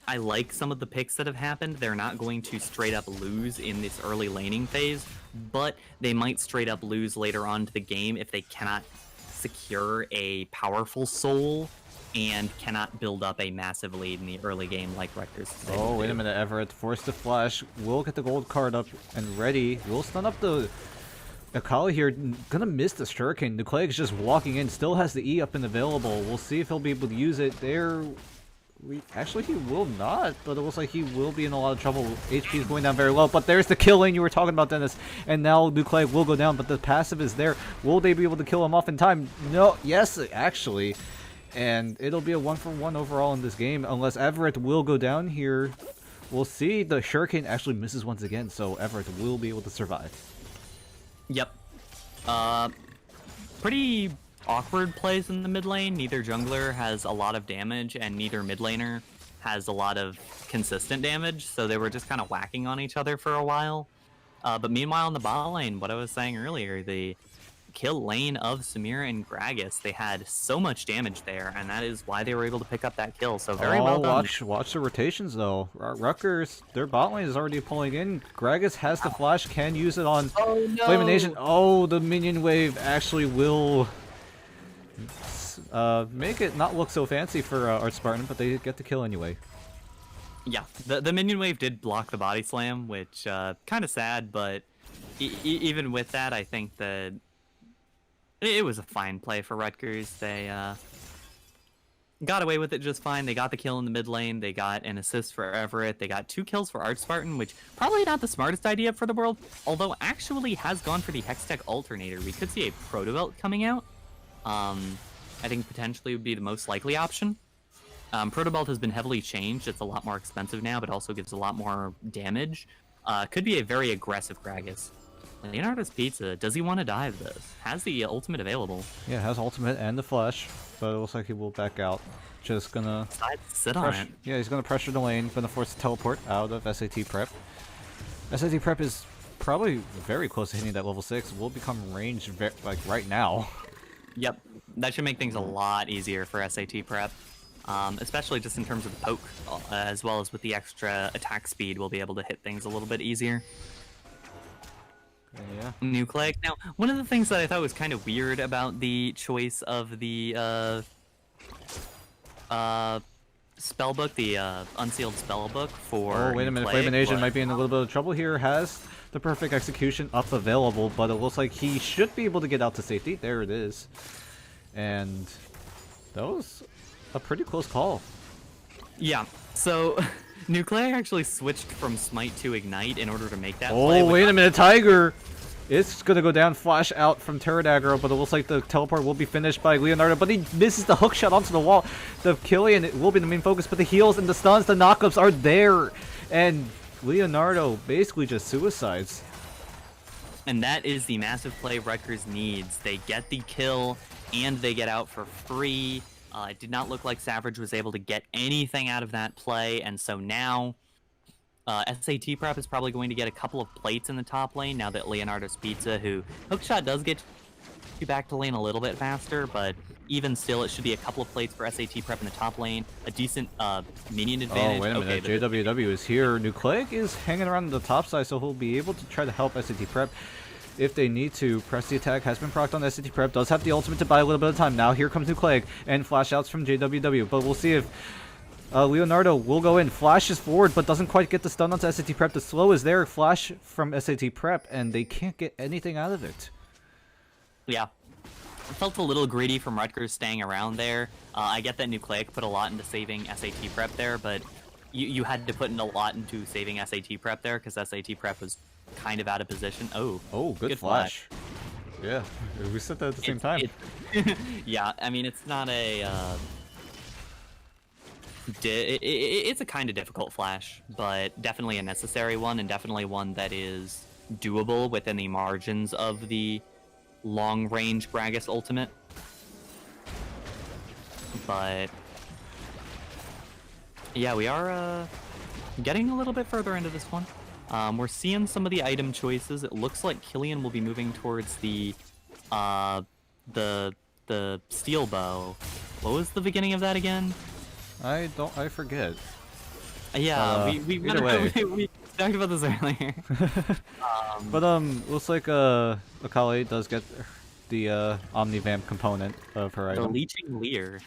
I like some of the picks that have happened. They're not going to straight up lose in this early laning phase, but they might straight up lose later on to the game if they cannot secure a powerful soul and cannot build up a massive lead in the early game like Rutgers. Oh, wait a minute, Everett. Forced to flash. Will get the gold card up and ready. Will stun up the Akali here. Gonna miss the Shuriken. Nucleic is just walking in. Still has the E up and available. We'll see if he'll be able to use it there. Actually, he will not, but it looks like he will be in a lot of trouble. HP is going down very low, but there's the killing you were talking about, Dennis. And now Nucleic will go down, but the passive is there. Will they be able to kill him off in time? No. Yes, actually. And it'll be a 1-for-1 overall in this game, unless Everett will go down here. We'll see. The Shuriken actually misses once again, so Everett will be able to survive. Yep. Pretty awkward plays in the mid lane. Neither jungler has a lot of damage, and neither mid laner has a lot of consistent damage, so they were just kind of whacking on each other for a while. But meanwhile, in the bot lane, what I was saying earlier, the kill lane of Samira and Gragas. They had so much damage there, and that is why they were able to pick up that kill. So very well done. Watch the rotations though. Rutgers, their bot lane is already pulling in. Gragas has the flash, can use it on Flame Nation. Oh, the minion wave actually will make it not look so fancy for Art Spartan, but they get the kill anyway. Yeah, the minion wave did block the body slam, which kind of sad, but even with that, I think that it was a fine play for Rutgers. They got away with it just fine. They got the kill in the mid lane. They got an assist for Everett. They got 2 kills for Art Spartan, which probably not the smartest idea for the world, although actually has gone for the Hextech Alternator. We could see a Proto Belt coming out. I think potentially would be the most likely option. Proto Belt has been heavily changed. It's a lot more expensive now, but also gives a lot more damage. Could be a very aggressive Gragas. Leonardo's Pizza, does he want to dive this? Has the ultimate available. Yeah, has ultimate and the flash, but it looks like he will back out. Just gonna sit on it. Yeah, he's gonna pressure the lane, gonna force the teleport out of SAT Prep. SAT Prep is probably very close to hitting that level 6. Will become ranged like right now. Yep, that should make things a lot easier for SAT Prep. Especially just in terms of the poke, as well as with the extra attack speed, we'll be able to hit things a little bit easier. Yeah. Nucleic. Now, one of the things that I thought was kind of weird about the choice of the spellbook, the unsealed spellbook for. Oh, wait a minute! Flame Nation might be in a little bit of trouble here. Has the perfect execution up available, but it looks like he should be able to get out to safety. There it is, and that was a pretty close call. Yeah. So. Nuclear actually switched from Smite to Ignite in order to make that play. Oh, wait a minute, Tiger! It's gonna go down, flash out from Terra Dagger, but it looks like the teleport will be finished by Leonardo, but he misses the hook shot onto the wall. The Killian will be the main focus, but the heals and the stuns, the knockups are there, and Leonardo basically just suicides. And that is the massive play Rutgers needs. They get the kill, and they get out for free. It did not look like Savage was able to get anything out of that play, and so now SAT Prep is probably going to get a couple of plates in the top lane now that Leonardo's Pizza, who hookshot does get you back to lane a little bit faster, but even still, it should be a couple of plates for SAT Prep in the top lane, a decent minion advantage. Oh, wait a minute, JWW is here. Nucleic is hanging around the top side, so he'll be able to try to help SAT Prep. If they need to, press the attack has been procced on SAT Prep, does have the ultimate to buy a little bit of time. Now here comes Nucleic and flash outs from JWW, but we'll see if Leonardo will go in, flashes forward, but doesn't quite get the stun onto SAT Prep. The slow is there, flash from SAT Prep, and they can't get anything out of it. Yeah. It felt a little greedy from Rutgers staying around there. I get that Nucleic put a lot into saving SAT Prep there, but you had to put in a lot into saving SAT Prep there, because SAT Prep was kind of out of position. Oh, good flash. Yeah, we said that at the same time. Yeah, I mean, it's not a... it's a kind of difficult flash, but definitely a necessary one, and definitely one that is doable within the margins of the long-range Gragas ultimate. But yeah, we are getting a little bit further into this one. We're seeing some of the item choices. It looks like Killian will be moving towards the steel bow. What was the beginning of that again? I forget. Yeah, we talked about this earlier. But looks like Akali does get the Omnivamp component of her item. The Leeching Leer.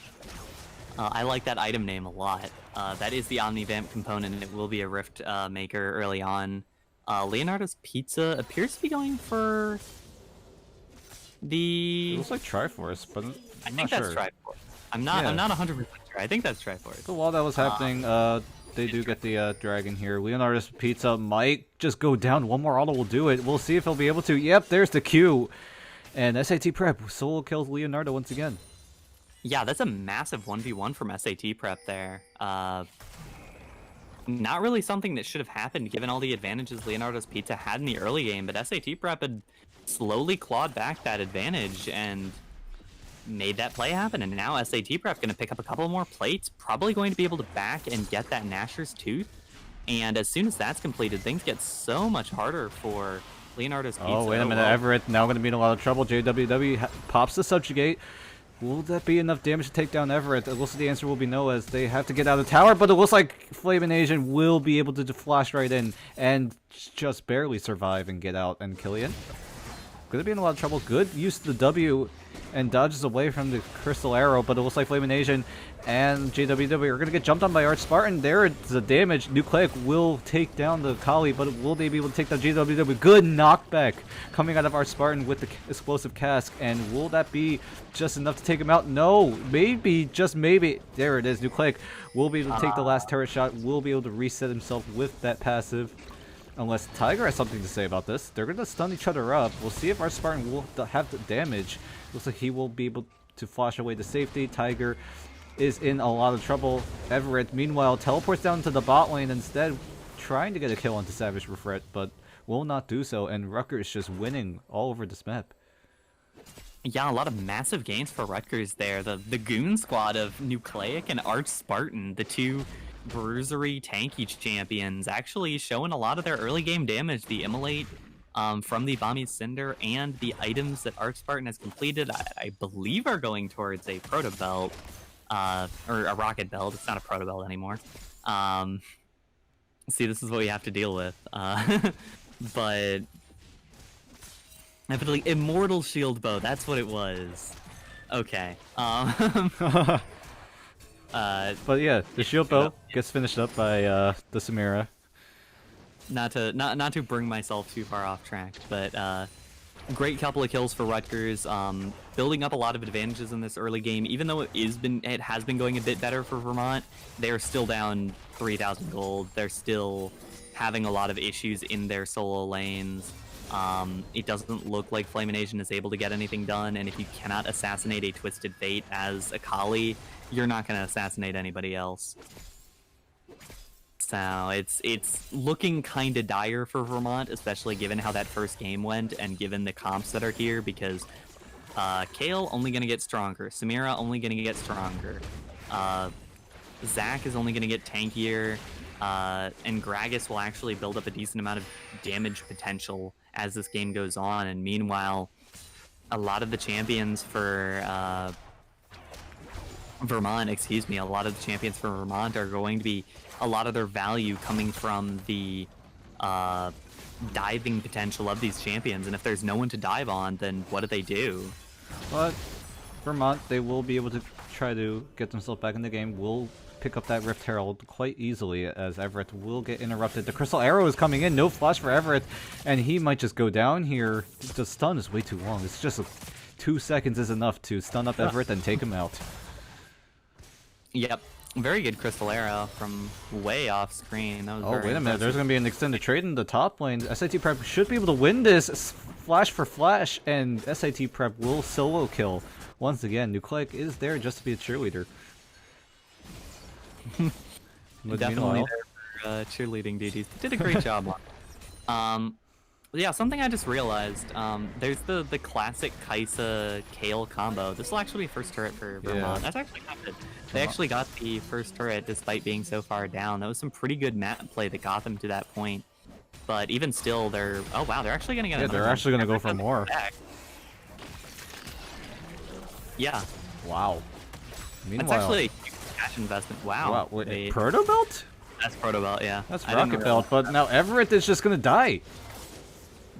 I like that item name a lot. That is the Omnivamp component, and it will be a Rift maker early on. Leonardo's Pizza appears to be going for the... It looks like Triforce, but I think that's Triforce. I'm not 100% sure. I think that's Triforce. So while that was happening, they do get the dragon here. Leonardo's Pizza might just go down. One more auto will do it. We'll see if he'll be able to. Yep, there's the Q. And SAT Prep solo kills Leonardo once again. Yeah, that's a massive 1v1 from SAT Prep there. Not really something that should have happened given all the advantages Leonardo's Pizza had in the early game, but SAT Prep had slowly clawed back that advantage and made that play happen, and now SAT Prep going to pick up a couple more plates, probably going to be able to back and get that Nashor's Tooth, and as soon as that's completed, things get so much harder for Leonardo's Pizza. Oh, wait a minute. well. Everett now going to be in a lot of trouble. JWW pops the Subjugate. Will that be enough damage to take down Everett? It looks like the answer will be no, as they have to get out of the tower, but it looks like Flamin' Asian will be able to flash right in and just barely survive and get out. And Killian going to be in a lot of trouble. Good use of the W and dodges away from the Crystal Arrow, but it looks like Flamin' Asian and JWW are going to get jumped on by Arch Spartan. There is the damage. Nucleic will take down the Kali, but will they be able to take down JWW? Good knockback coming out of Arch Spartan with the explosive cask, and will that be just enough to take him out? No, maybe, just maybe. There it is. Nucleic will be able to take the last turret shot, will be able to reset himself with that passive. Unless Tiger has something to say about this. They're going to stun each other up. We'll see if our Spartan will have the damage. Looks like he will be able to flash away to safety. Tiger is in a lot of trouble. Everett, meanwhile, teleports down to the bot lane instead, trying to get a kill onto Savage Refret, but will not do so. And Rutgers just winning all over this map. Yeah, a lot of massive gains for Rutgers there. The Goon squad of Nucleic and Arch Spartan, the two Bruisery tanky champions, actually showing a lot of their early game damage. The Immolate from the Bomby's Cinder and the items that Arch Spartan has completed, I believe are going towards a Proto Belt, or a Rocket Belt. It's not a Proto Belt anymore. See, this is what we have to deal with. But definitely Immortal Shield Bow, that's what it was. Okay. But yeah, the shield bow gets finished up by the Samira. Not to bring myself too far off track, but great couple of kills for Rutgers, building up a lot of advantages in this early game. Even though it has been going a bit better for Vermont, they're still down 3,000 gold. They're still having a lot of issues in their solo lanes. It doesn't look like Flamin' Asian is able to get anything done, and if you cannot assassinate a Twisted Fate as a Kali, you're not going to assassinate anybody else. So it's looking kind of dire for Vermont, especially given how that first game went and given the comps that are here, because Kale only going to get stronger, Samira only going to get stronger, Zac is only going to get tankier, and Gragas will actually build up a decent amount of damage potential as this game goes on. And meanwhile, a lot of the champions for Vermont, a lot of the champions for Vermont are going to be a lot of their value coming from the diving potential of these champions. And if there's no one to dive on, then what do? But Vermont, they will be able to try to get themselves back in the game, will pick up that Rift Herald quite easily, as Everett will get interrupted. The Crystal Arrow is coming in, no flash for Everett, and he might just go down here. The stun is way too long. It's just 2 seconds is enough to stun up Everett and take him out. Yep. Very good Crystal Arrow from way off screen. That was oh, very wait a minute. impressive. There's going to be an extended trade in the top lane. SIT Prep should be able to win this. Flash for flash, and SIT Prep will solo kill. Once again, Nucleic is there just to be a cheerleader. Definitely there for cheerleading duties. Did a great job on. Yeah, something I just realized. There's the classic Kaisa Kale combo. This will actually be first turret for Vermont. Yeah. That's actually not good. They actually got the first turret despite being so far down. That was some pretty good map play that got them to that point. But even still, they're actually gonna get. Yeah, they're actually gonna go for more. Back. Yeah. Wow. Meanwhile, That's actually a huge cash investment. Wow. Wow, wait, Proto Belt? That's Proto Belt, yeah. That's Rocket Belt, but now Everett is just gonna die.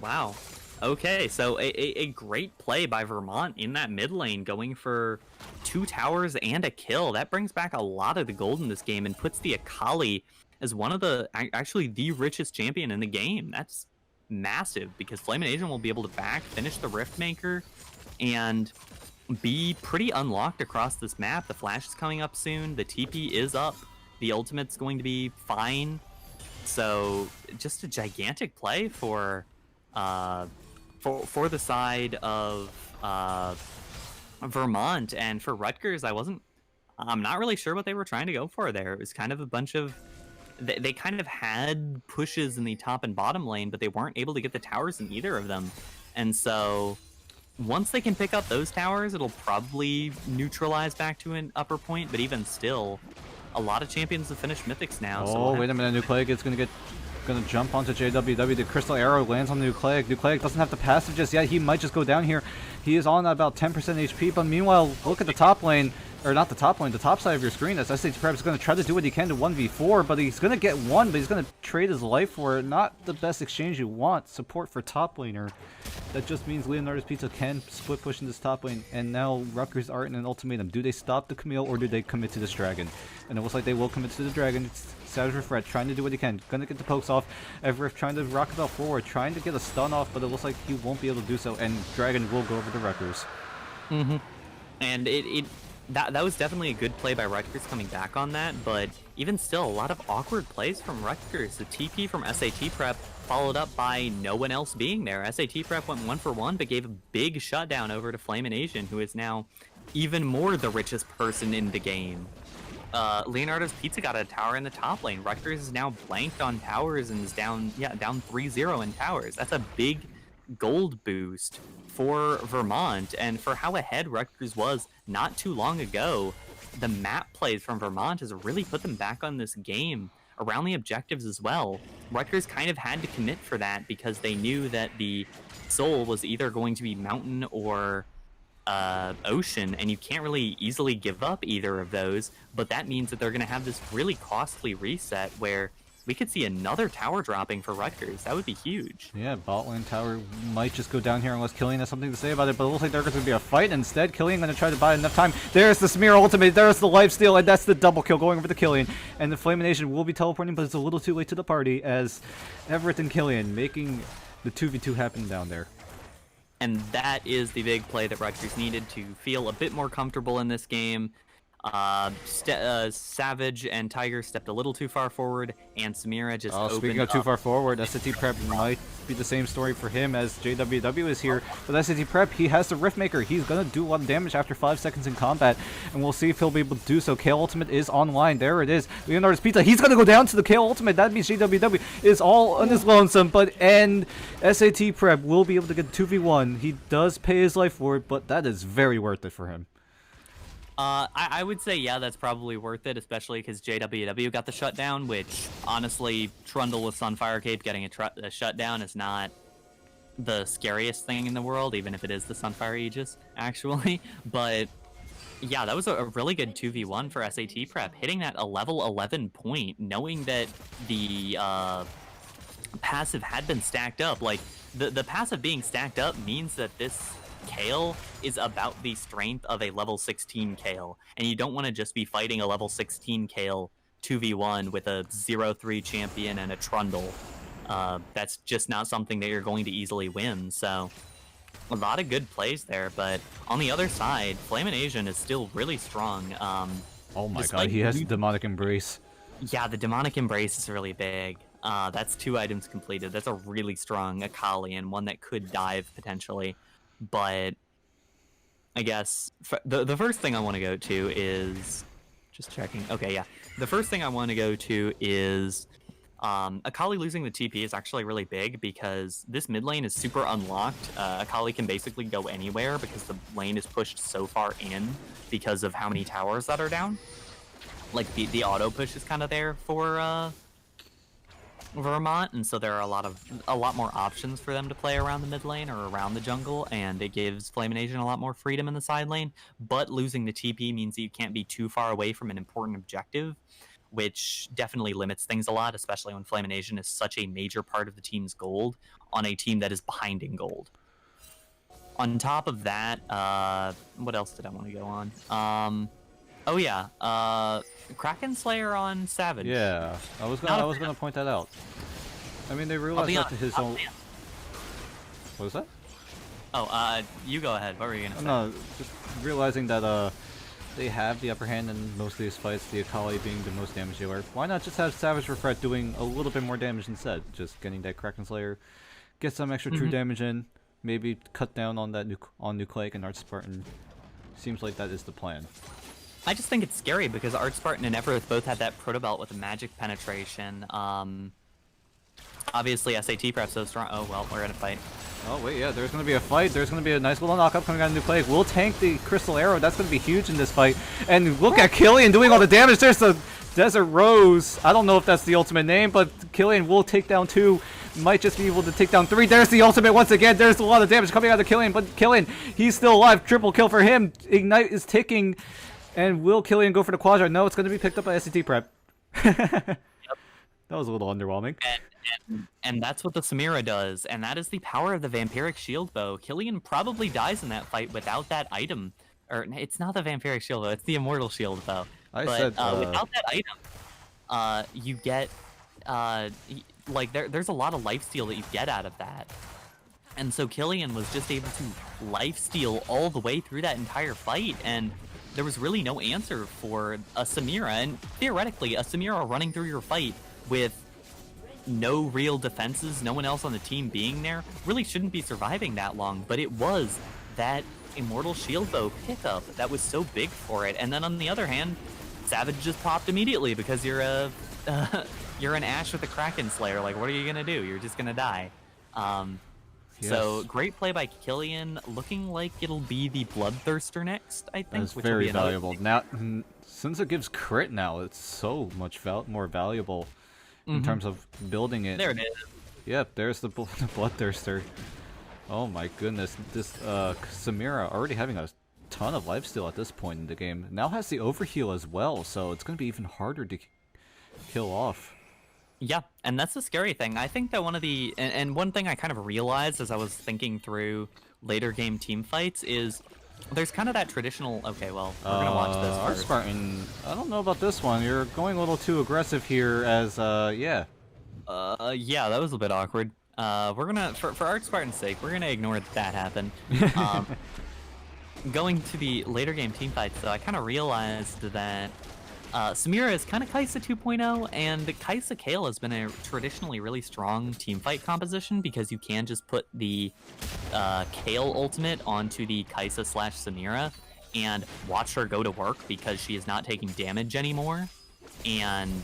Wow. Okay, so a great play by Vermont in that mid lane, going for 2 towers and a kill. That brings back a lot of the gold in this game and puts the Akali as one of actually the richest champion in the game. That's massive, because Flamin' Asian will be able to finish the Riftmaker and be pretty unlocked across this map. The flash is coming up soon. The TP is up. The ultimate's going to be fine. So just a gigantic play for the side of Vermont. And for Rutgers, I'm not really sure what they were trying to go for there. It was kind of a bunch of, they kind of had pushes in the top and bottom lane, but they weren't able to get the towers in either of them. And so once they can pick up those towers, it'll probably neutralize back to an upper point. But even still, a lot of champions have finished mythics now. Oh, wait a minute. Nucleic is going to get Gonna jump onto JWW. The Crystal Arrow lands on Nucleic. Nucleic doesn't have the passive just yet. He might just go down here. He is on about 10% HP, but meanwhile, look at the top lane. Or not the top lane, the top side of your screen. As SAT Prep is going to try to do what he can to 1v4, but he's going to get one, but he's going to trade his life for it. Not the best exchange you want. Support for top laner. That just means Leonardo's Pizza can split push in this top lane, and now Rutgers are in an ultimatum. Do they stop the Camille, or do they commit to this dragon? And it looks like they will commit to the dragon. It's Savage Refret trying to do what he can. Gonna get the pokes off. Everett trying to rock it out forward, trying to get a stun off, but it looks like he won't be able to do so, and Dragon will go over to Rutgers. And that was definitely a good play by Rutgers coming back on that, but even still, a lot of awkward plays from Rutgers. The TP from SAT Prep followed up by no one else being there. SAT Prep went 1 for 1, but gave a big shutdown over to Flame and Asian, who is now even more the richest person in the game. Leonardo's Pizza got a tower in the top lane. Rutgers is now blanked on towers and is down 3-0 in towers. That's a big gold boost for Vermont, and for how ahead Rutgers was not too long ago. The map plays from Vermont has really put them back on this game around the objectives as well. Rutgers kind of had to commit for that because they knew that the soul was either going to be mountain or ocean, and you can't really easily give up either of those, but that means that they're going to have this really costly reset where we could see another tower dropping for Rutgers. That would be huge. Yeah, bot lane tower might just go down here unless Killian has something to say about it, but it looks like there's going to be a fight instead. Killian going to try to buy enough time. There's the Smear ultimate, there's the lifesteal, and that's the double kill going over to Killian. And the Flamination will be teleporting, but it's a little too late to the party as Everett and Killian making the 2v2 happen down there. And that is the big play that Rutgers needed to feel a bit more comfortable in this game. Savage and Tiger stepped a little too far forward, and Samira just opened speaking of too far forward, SAT Prep might be the same story for him as JWW is here. But SAT Prep, he has the Riftmaker. He's going to do a lot of damage after 5 seconds in combat, and we'll see if he'll be able to do so. Kale Ultimate is online. There it is. Leonardo's Pizza, he's going to go down to the Kale Ultimate. That means JWW is all on his lonesome, and SAT Prep will be able to get 2v1. He does pay his life for it, but that is very worth it for him. I would say, yeah, that's probably worth it, especially because JWW got the shutdown, which, honestly, Trundle with Sunfire Cape getting a shutdown is not the scariest thing in the world, even if it is the Sunfire Aegis, actually. But, yeah, that was a really good 2v1 for SAT Prep, hitting that a level 11 point, knowing that the passive had been stacked up. Like, the passive being stacked up means that this Kale is about the strength of a level 16 Kale, and you don't want to just be fighting a level 16 Kale 2v1 with a 0-3 champion and a Trundle. That's just not something that you're going to easily win, so a lot of good plays there, but on the other side, Flame and Asian is still really strong. Oh my god, he has the Demonic Embrace. Yeah, the Demonic Embrace is really big. That's 2 items completed. That's a really strong Akali, and one that could dive potentially. But I guess the first thing I want to go to is just checking. Okay, yeah. The first thing I want to go to is Akali losing the TP is actually really big because this mid lane is super unlocked. Akali can basically go anywhere because the lane is pushed so far in because of how many towers that are down. Like the auto push is kind of there for Vermont, and so there are a lot more options for them to play around the mid lane or around the jungle, and it gives Flame and Asian a lot more freedom in the side lane. But losing the TP means that you can't be too far away from an important objective, which definitely limits things a lot, especially when Flame and Asian is such a major part of the team's gold on a team that is behind in gold. On top of that, what else did I want to go on? Oh yeah, Kraken Slayer on Savage. Yeah, I was gonna point that out. I mean, they realized that his own. What was that? Oh, you go ahead. What were you gonna say? No, just realizing that they have the upper hand in most of these fights. The Akali being the most damage dealer. Why not just have Savage Refret doing a little bit more damage instead? Just getting that Kraken Slayer, get some extra true damage in. Maybe cut down on that Nucleic and Art Spartan. Seems like that is the plan. I just think it's scary because Art Spartan and Everett both had that proto belt with a magic penetration. Obviously SAT Prep so strong. Oh well, we're gonna fight. Oh wait, yeah, there's gonna be a fight. There's gonna be a nice little knockup coming out of Nucleic. We'll tank the Crystal Arrow. That's gonna be huge in this fight. And look at Killian doing all the damage. There's the Desert Rose. I don't know if that's the ultimate name, but Killian will take down 2. Might just be able to take down 3. There's the ultimate once again. There's a lot of damage coming out of Killian, but Killian, he's still alive. Triple kill for him. Ignite is ticking. And will Killian go for the quadra? No, it's going to be picked up by SCT Prep. That was a little underwhelming. And that's what the Samira does, and that is the power of the Vampiric Shield Bow. Killian probably dies in that fight without that item. Or, it's not the Vampiric Shield Bow, it's the Immortal Shield Bow. Without that item, you get, like, there's a lot of lifesteal that you get out of that. And so Killian was just able to lifesteal all the way through that entire fight, and there was really no answer for a Samira, and theoretically, a Samira running through your fight with no real defenses, no one else on the team being there, really shouldn't be surviving that long, but it was that Immortal Shield Bow pickup that was so big for it. And then on the other hand, Savage just popped immediately because you're an Ashe with a Kraken Slayer. Like, what are you gonna do? You're just gonna die. Yes. So great play by Killian. Looking like it'll be the Bloodthirster next, I think. That's which very will be valuable. Now, since it gives crit now, it's so much more valuable in terms of building it. There it is. Yep, there's the Bloodthirster. Oh my goodness, this Samira already having a ton of lifesteal at this point in the game. Now has the overheal as well, so it's going to be even harder to kill off. Yeah, and that's the scary thing. I think that one of the and one thing I kind of realized as I was thinking through later game team fights is there's kind of that traditional. Okay, well, we're gonna watch this Art first. Spartan, I don't know about this one. You're going a little too aggressive here. As yeah. Yeah, that was a bit awkward. We're gonna for Art Spartan's sake, we're gonna ignore that happened. Going to the later game team fights, though, I kind of realized that Samira is kind of Kai'Sa 2.0, and Kai'Sa Kayle has been a traditionally really strong team fight composition because you can just put the Kayle ultimate onto the Kai'Sa / Samira and watch her go to work because she is not taking damage anymore. And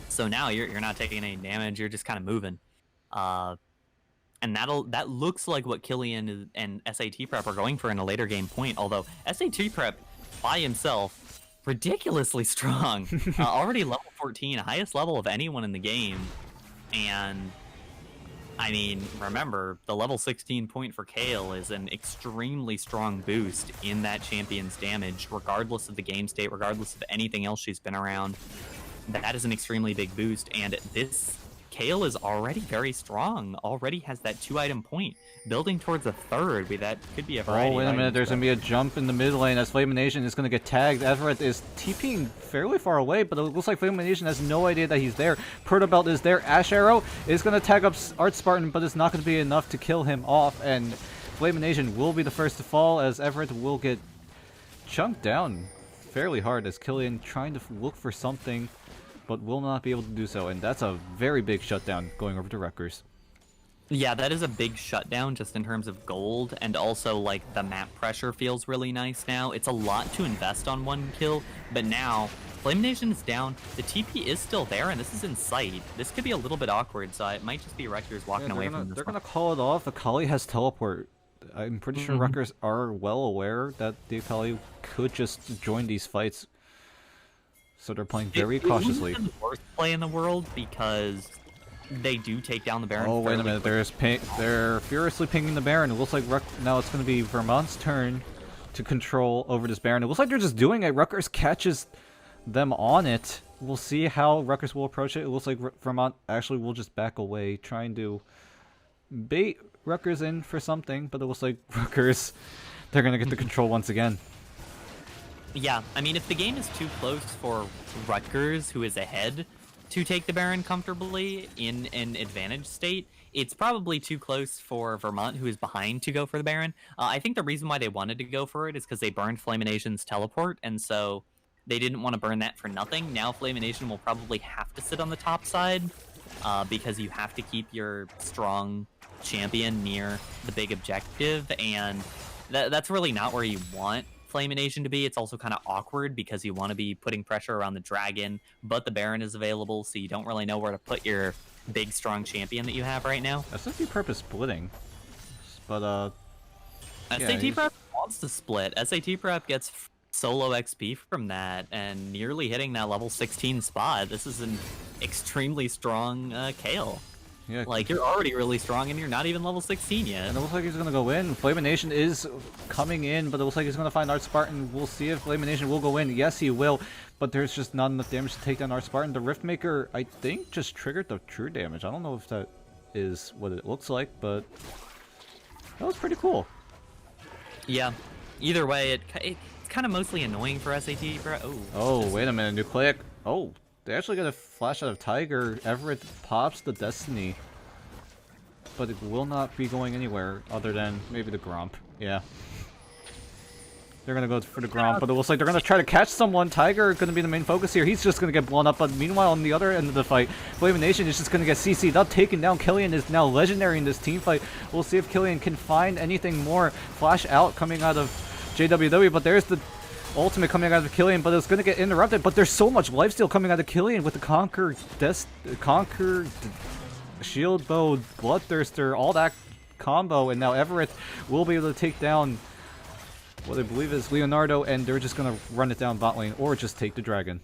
so now you're not taking any damage, you're just kind of moving. And that looks like what Killian and SAT Prep are going for in a later game point, although SAT Prep by himself ridiculously strong. Already level 14, highest level of anyone in the game. And I mean, remember, the level 16 point for Kayle is an extremely strong boost in that champion's damage, regardless of the game state, regardless of anything else she's been around. That is an extremely big boost, and this Kayle is already very strong, already has that 2-item point, building towards a third. That could be a variety. Oh, wait a minute, there's going to be a jump in the mid lane as Flamination is going to get tagged. Everett is TPing fairly far away, but it looks like Flamination has no idea that he's there. Protobelt is there. Ash Arrow is going to tag up Art Spartan, but it's not going to be enough to kill him off, and Flamination will be the first to fall as Everett will get chunked down fairly hard as Killian trying to look for something, but will not be able to do so, and that's a very big shutdown going over to Rutgers. Yeah, that is a big shutdown just in terms of gold, and also like the map pressure feels really nice now. It's a lot to invest on one kill, but now Flamination is down, the TP is still there, and this is in sight. This could be a little bit awkward, so it might just be Rutgers walking away from this. They're gonna call it off. Akali has teleport. I'm pretty sure Rutgers are well aware that the Akali could just join these fights. So they're playing very cautiously. It's the worst play in the world because they do take down the Baron. Oh, wait a minute. They're furiously pinging the Baron. It looks like now it's going to be Vermont's turn to control over this Baron. It looks like they're just doing it. Rutgers catches them on it. We'll see how Rutgers will approach it. It looks like Vermont actually will just back away, trying to bait Rutgers in for something. But it looks like Rutgers, they're going to get the control once again. Yeah, I mean, if the game is too close for Rutgers, who is ahead, to take the Baron comfortably in an advantage state, it's probably too close for Vermont, who is behind, to go for the Baron. I think the reason why they wanted to go for it is because they burned Flamination's teleport, and so they didn't want to burn that for nothing. Now Flamination will probably have to sit on the top side, because you have to keep your strong champion near the big objective, and that's really not where you want Flamination to be. It's also kind of awkward because you want to be putting pressure around the dragon, but the Baron is available, so you don't really know where to put your big strong champion that you have right now. SAT Prep is splitting, but SAT Prep wants to split. SAT Prep gets solo XP from that and nearly hitting that level 16 spot. This is an extremely strong Kale. Yeah, Like, you're already really strong and you're not even level 16 yet. and it looks like he's gonna go in. Flamination is coming in, but it looks like he's gonna find Art Spartan. We'll see if Flamination will go in. Yes, he will, but there's just not enough damage to take down Art Spartan. The Riftmaker, I think, just triggered the true damage. I don't know if that is what it looks like, but that was pretty cool. Yeah. Either way, it's kind of mostly annoying for SAT. Oh, wait a minute, Nucleic. Oh, they actually got a flash out of Tiger. Everett pops the Destiny, but it will not be going anywhere other than maybe the Gromp. Yeah. They're gonna go for the Gromp, but it looks like they're gonna try to catch someone. Tiger gonna be the main focus here. He's just gonna get blown up, but meanwhile on the other end of the fight, Flamination is just gonna get CC'd up, taken down. Killian is now legendary in this team fight. We'll see if Killian can find anything more. Flash out coming out of JWW, but there's the ultimate coming out of Killian, but it's gonna get interrupted. But there's so much lifesteal coming out of Killian with the Conquer, Shield Bow, Bloodthirster, all that combo, and now Everett will be able to take down what I believe is Leonardo, and they're just gonna run it down bot lane or just take the dragon.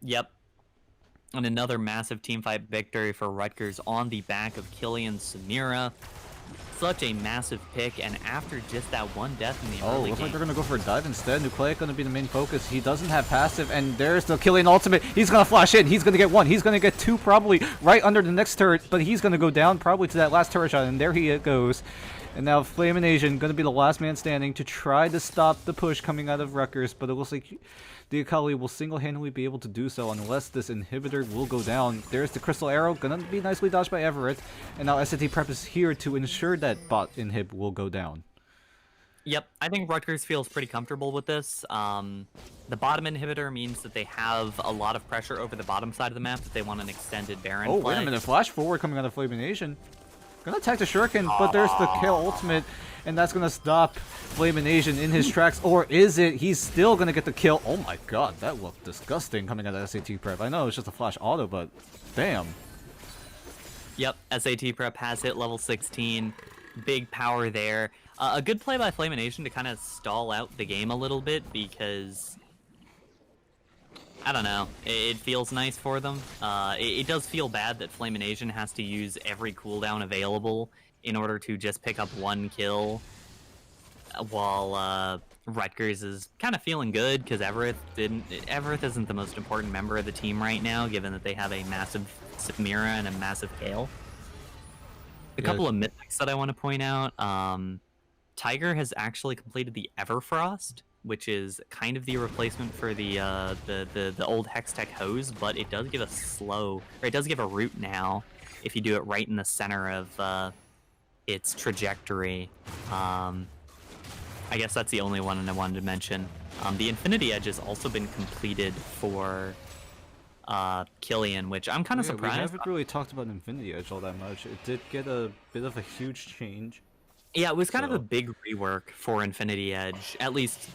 Yep. And another massive teamfight victory for Rutgers on the back of Killian Samira. Such a massive pick, and after just that one death in the early looks game. like they're gonna go for a dive instead. Nucleic gonna be the main focus. He doesn't have passive, and there's the Killian ultimate. He's gonna flash in. He's gonna get one. He's gonna get two, probably right under the next turret, but he's gonna go down probably to that last turret shot, and there he goes. And now Flamination gonna be the last man standing to try to stop the push coming out of Rutgers, but it looks like the Akali will single-handedly be able to do so unless this inhibitor will go down. There's the Crystal Arrow, gonna be nicely dodged by Everett, and now SAT Prep is here to ensure that bot inhib will go down. Yep, I think Rutgers feels pretty comfortable with this. The bottom inhibitor means that they have a lot of pressure over the bottom side of the map if they want an extended Baron Oh, play. wait a minute, flash forward coming out of Flamination. Gonna attack the Shuriken, but there's the kill ultimate, and that's gonna stop Flamination in his tracks. Or is it? He's still gonna get the kill. Oh my god, that looked disgusting coming out of SAT Prep. I know it's just a flash auto, but damn. Yep, SAT Prep has hit level 16. Big power there. A good play by Flamination to kind of stall out the game a little bit because, I don't know, it feels nice for them. It does feel bad that Flamination has to use every cooldown available in order to just pick up one kill, while Rutgers is kind of feeling good because Everett isn't the most important member of the team right now, given that they have a massive Samira and a massive Gale. A couple of mythics that I want to point out. Tiger has actually completed the Everfrost, which is kind of the replacement for the old Hextech hose, but it does give a root now if you do it right in the center of its trajectory. I guess that's the only one I wanted to mention. The Infinity Edge has also been completed for Killian, which I'm kind of surprised. We haven't really talked about Infinity Edge all that much. It did get a bit of a huge change. Yeah, it was kind of a big rework for Infinity Edge. At least,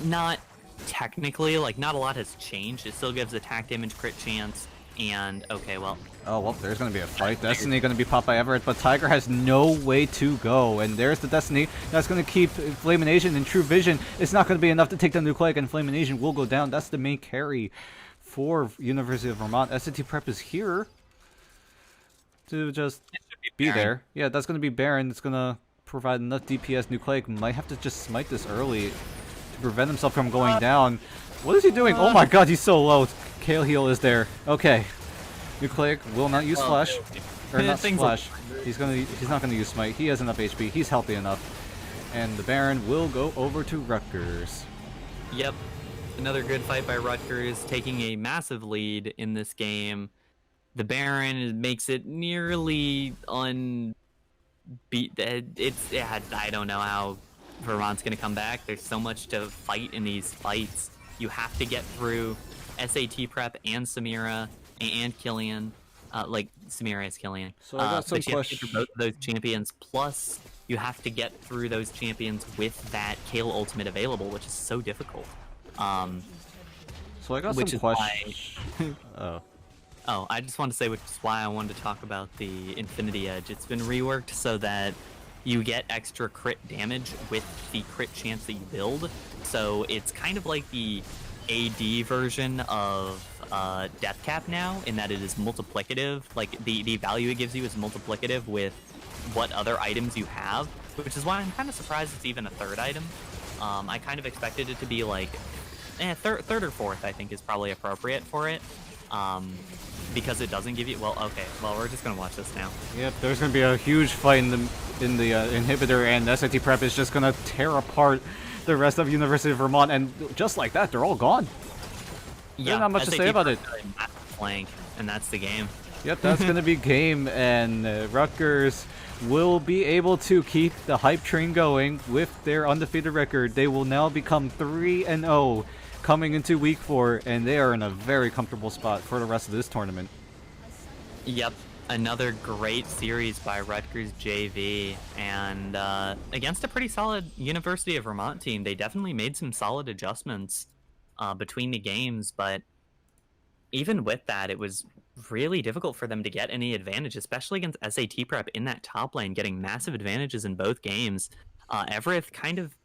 not technically, like, not a lot has changed. It still gives attack damage, crit chance, and, okay, well... Oh, well, there's going to be a fight. Destiny going to be popped by Everett, but Tiger has no way to go. And there's the Destiny. That's going to keep Flamination in True Vision. It's not going to be enough to take down Nucleic, and Flamination will go down. That's the main carry for University of Vermont. SAT Prep is here to just be there. Yeah, that's going to be Baron. It's going to provide enough DPS. Nucleic might have to just smite this early to prevent himself from going down. What is he doing? Oh my god, he's so low. Kale heal is there. Okay. Nucleic will not use flash. Or not flash. He's not gonna use smite. He has enough HP. He's healthy enough. And the Baron will go over to Rutgers. Yep. Another good fight by Rutgers, taking a massive lead in this game. The Baron makes it nearly I don't know how Vermont's gonna come back. There's so much to fight in these fights. You have to get through SAT Prep and Samira and Killian. Like, Samira is Killian. So I got some questions. Both of those champions, plus you have to get through those champions with that Kale ultimate available, which is so difficult. So I got some questions. I just wanted to say, which is why I wanted to talk about the Infinity Edge. It's been reworked so that you get extra crit damage with the crit chance that you build. So it's kind of like the AD version of Death Cap now, in that it is multiplicative. Like the value it gives you is multiplicative with what other items you have, which is why I'm kind of surprised it's even a third item. I kind of expected it to be like third or fourth, I think, is probably appropriate for it. Because it doesn't give you... Well, okay. Well, we're just going to watch this now. Yep, there's going to be a huge fight in the inhibitor, and SAT Prep is just going to tear apart the rest of University of Vermont, and just like that, they're all gone. Yeah, There's not much to say about it. Flank, and that's the game. Yep, that's going to be game, and Rutgers will be able to keep the hype train going with their undefeated record. They will now become 3-0 coming into week 4, and they are in a very comfortable spot for the rest of this tournament. Yep, another great series by Rutgers JV, and against a pretty solid University of Vermont team. They definitely made some solid adjustments between the games, but even with that, it was really difficult for them to get any advantage, especially against SAT Prep in that top lane, getting massive advantages in both games. Everett kind of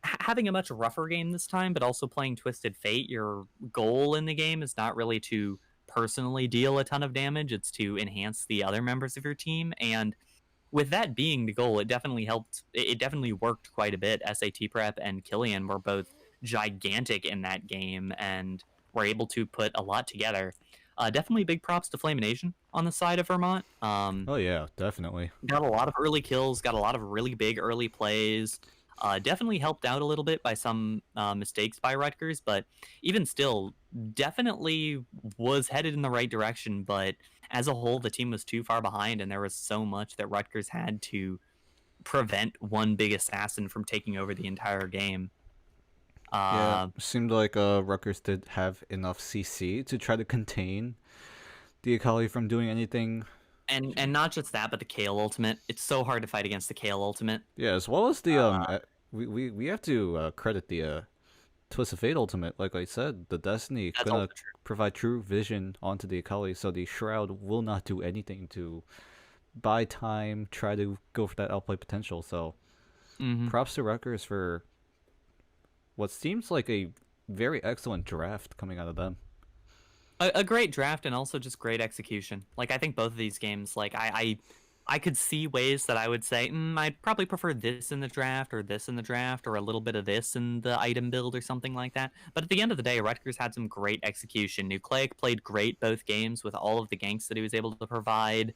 having a much rougher game this time, but also playing Twisted Fate. Your goal in the game is not really to personally deal a ton of damage, it's to enhance the other members of your team, and with that being the goal, it definitely helped. It definitely worked quite a bit. SAT Prep and Killian were both gigantic in that game and were able to put a lot together. Definitely big props to Flamination on the side of Vermont. Oh yeah, definitely. Got a lot of early kills, got a lot of really big early plays. Definitely helped out a little bit by some mistakes by Rutgers, but even still, definitely was headed in the right direction. But as a whole, the team was too far behind, and there was so much that Rutgers had to prevent one big assassin from taking over the entire game. Yeah, seemed like Rutgers did have enough CC to try to contain the Akali from doing anything. And not just that, but the Kale ultimate. It's so hard to fight against the Kale ultimate. Yeah, as well as the we have to credit the Twisted Fate ultimate. Like I said, the Destiny gonna provide true vision onto the Akali, so the Shroud will not do anything to buy time, try to go for that outplay potential. So props to Rutgers for what seems like a very excellent draft coming out of them. A great draft, and also just great execution. Like, I think both of these games, like, I could see ways that I would say, I'd probably prefer this in the draft, or this in the draft, or a little bit of this in the item build, or something like that. But at the end of the day, Rutgers had some great execution. Nucleic played great both games with all of the ganks that he was able to provide.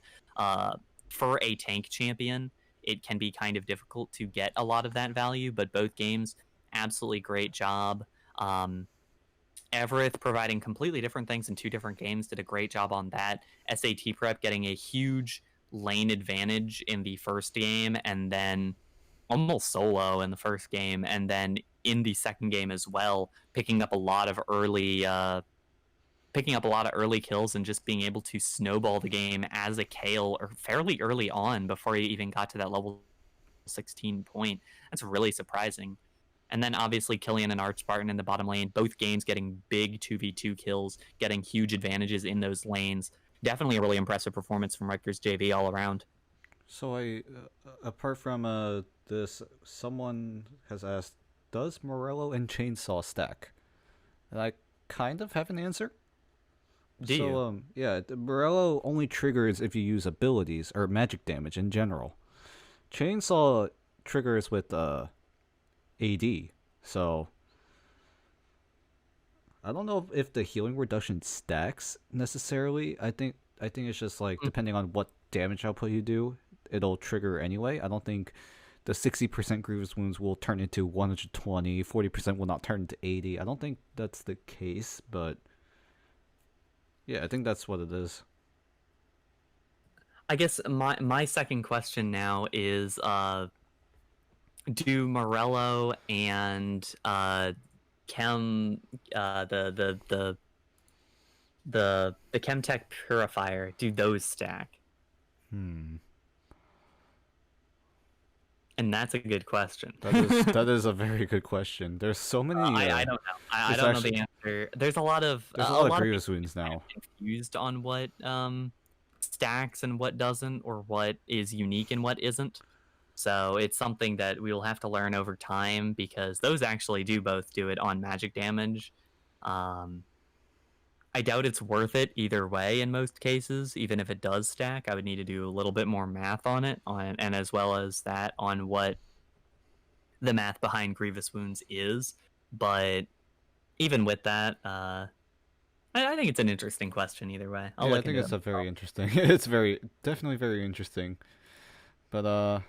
For a tank champion, it can be kind of difficult to get a lot of that value, but both games, absolutely great job. Everett providing completely different things in two different games, did a great job on that. SAT Prep getting a huge lane advantage in the first game, and then almost solo in the first game, and then in the second game as well, picking up a lot of early kills and just being able to snowball the game as a Kale or fairly early on before he even got to that level 16 point. That's really surprising. And then obviously Killian and Arch Spartan in the bottom lane, both games getting big 2v2 kills, getting huge advantages in those lanes. Definitely a really impressive performance from Rutgers JV all around. So apart from this, someone has asked, does Morello and Chainsaw stack? And I kind of have an answer. Do you? Yeah, Morello only triggers if you use abilities or magic damage in general. Chainsaw triggers with AD, so I don't know if the healing reduction stacks necessarily. I think it's just like depending on what damage output you do, it'll trigger anyway. I don't think the 60% grievous wounds will turn into 120, 40% will not turn into 80. I don't think that's the case, but yeah, I think that's what it is. I guess my second question now is do Morello and Chem the Chemtech Purifier, do those stack? And that's a good question. That is a very good question. There's so many. I don't know. I don't know the answer. There's a lot of grievous wounds now. Confused on what stacks and what doesn't, or what is unique and what isn't. So it's something that we will have to learn over time because those actually do both do it on magic damage. I doubt it's worth it either way in most cases. Even if it does stack, I would need to do a little bit more math on it, and as well as that on what the math behind Grievous Wounds is. But even with that, I think it's an interesting question either way. I'll Yeah, I look think into it's it. a very interesting. It's definitely very interesting. But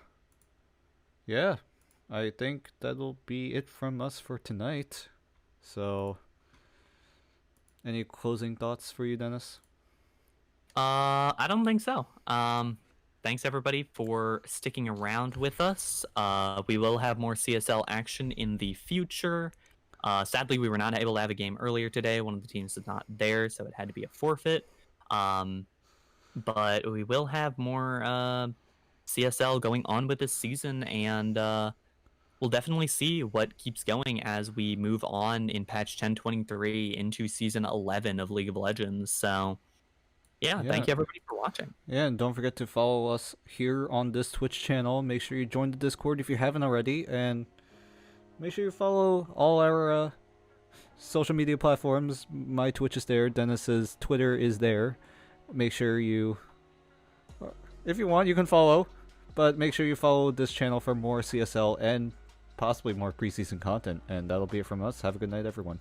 yeah, I think that'll be it from us for tonight. So, any closing thoughts for you, Dennis? I don't think so. Thanks everybody for sticking around with us. We will have more CSL action in the future. Sadly, we were not able to have a game earlier today. One of the teams is not there, so it had to be a forfeit. But we will have more CSL going on with this season, and we'll definitely see what keeps going as we move on in patch 1023 into season 11 of League of Legends. So, yeah, thank you everybody for watching. Yeah, and don't forget to follow us here on this Twitch channel. Make sure you join the Discord if you haven't already, and make sure you follow all our social media platforms. My Twitch is there. Dennis's Twitter is there. Make sure you, if you want, you can follow, but make sure you follow this channel for more CSL and possibly more preseason content. And that'll be it from us. Have a good night, everyone.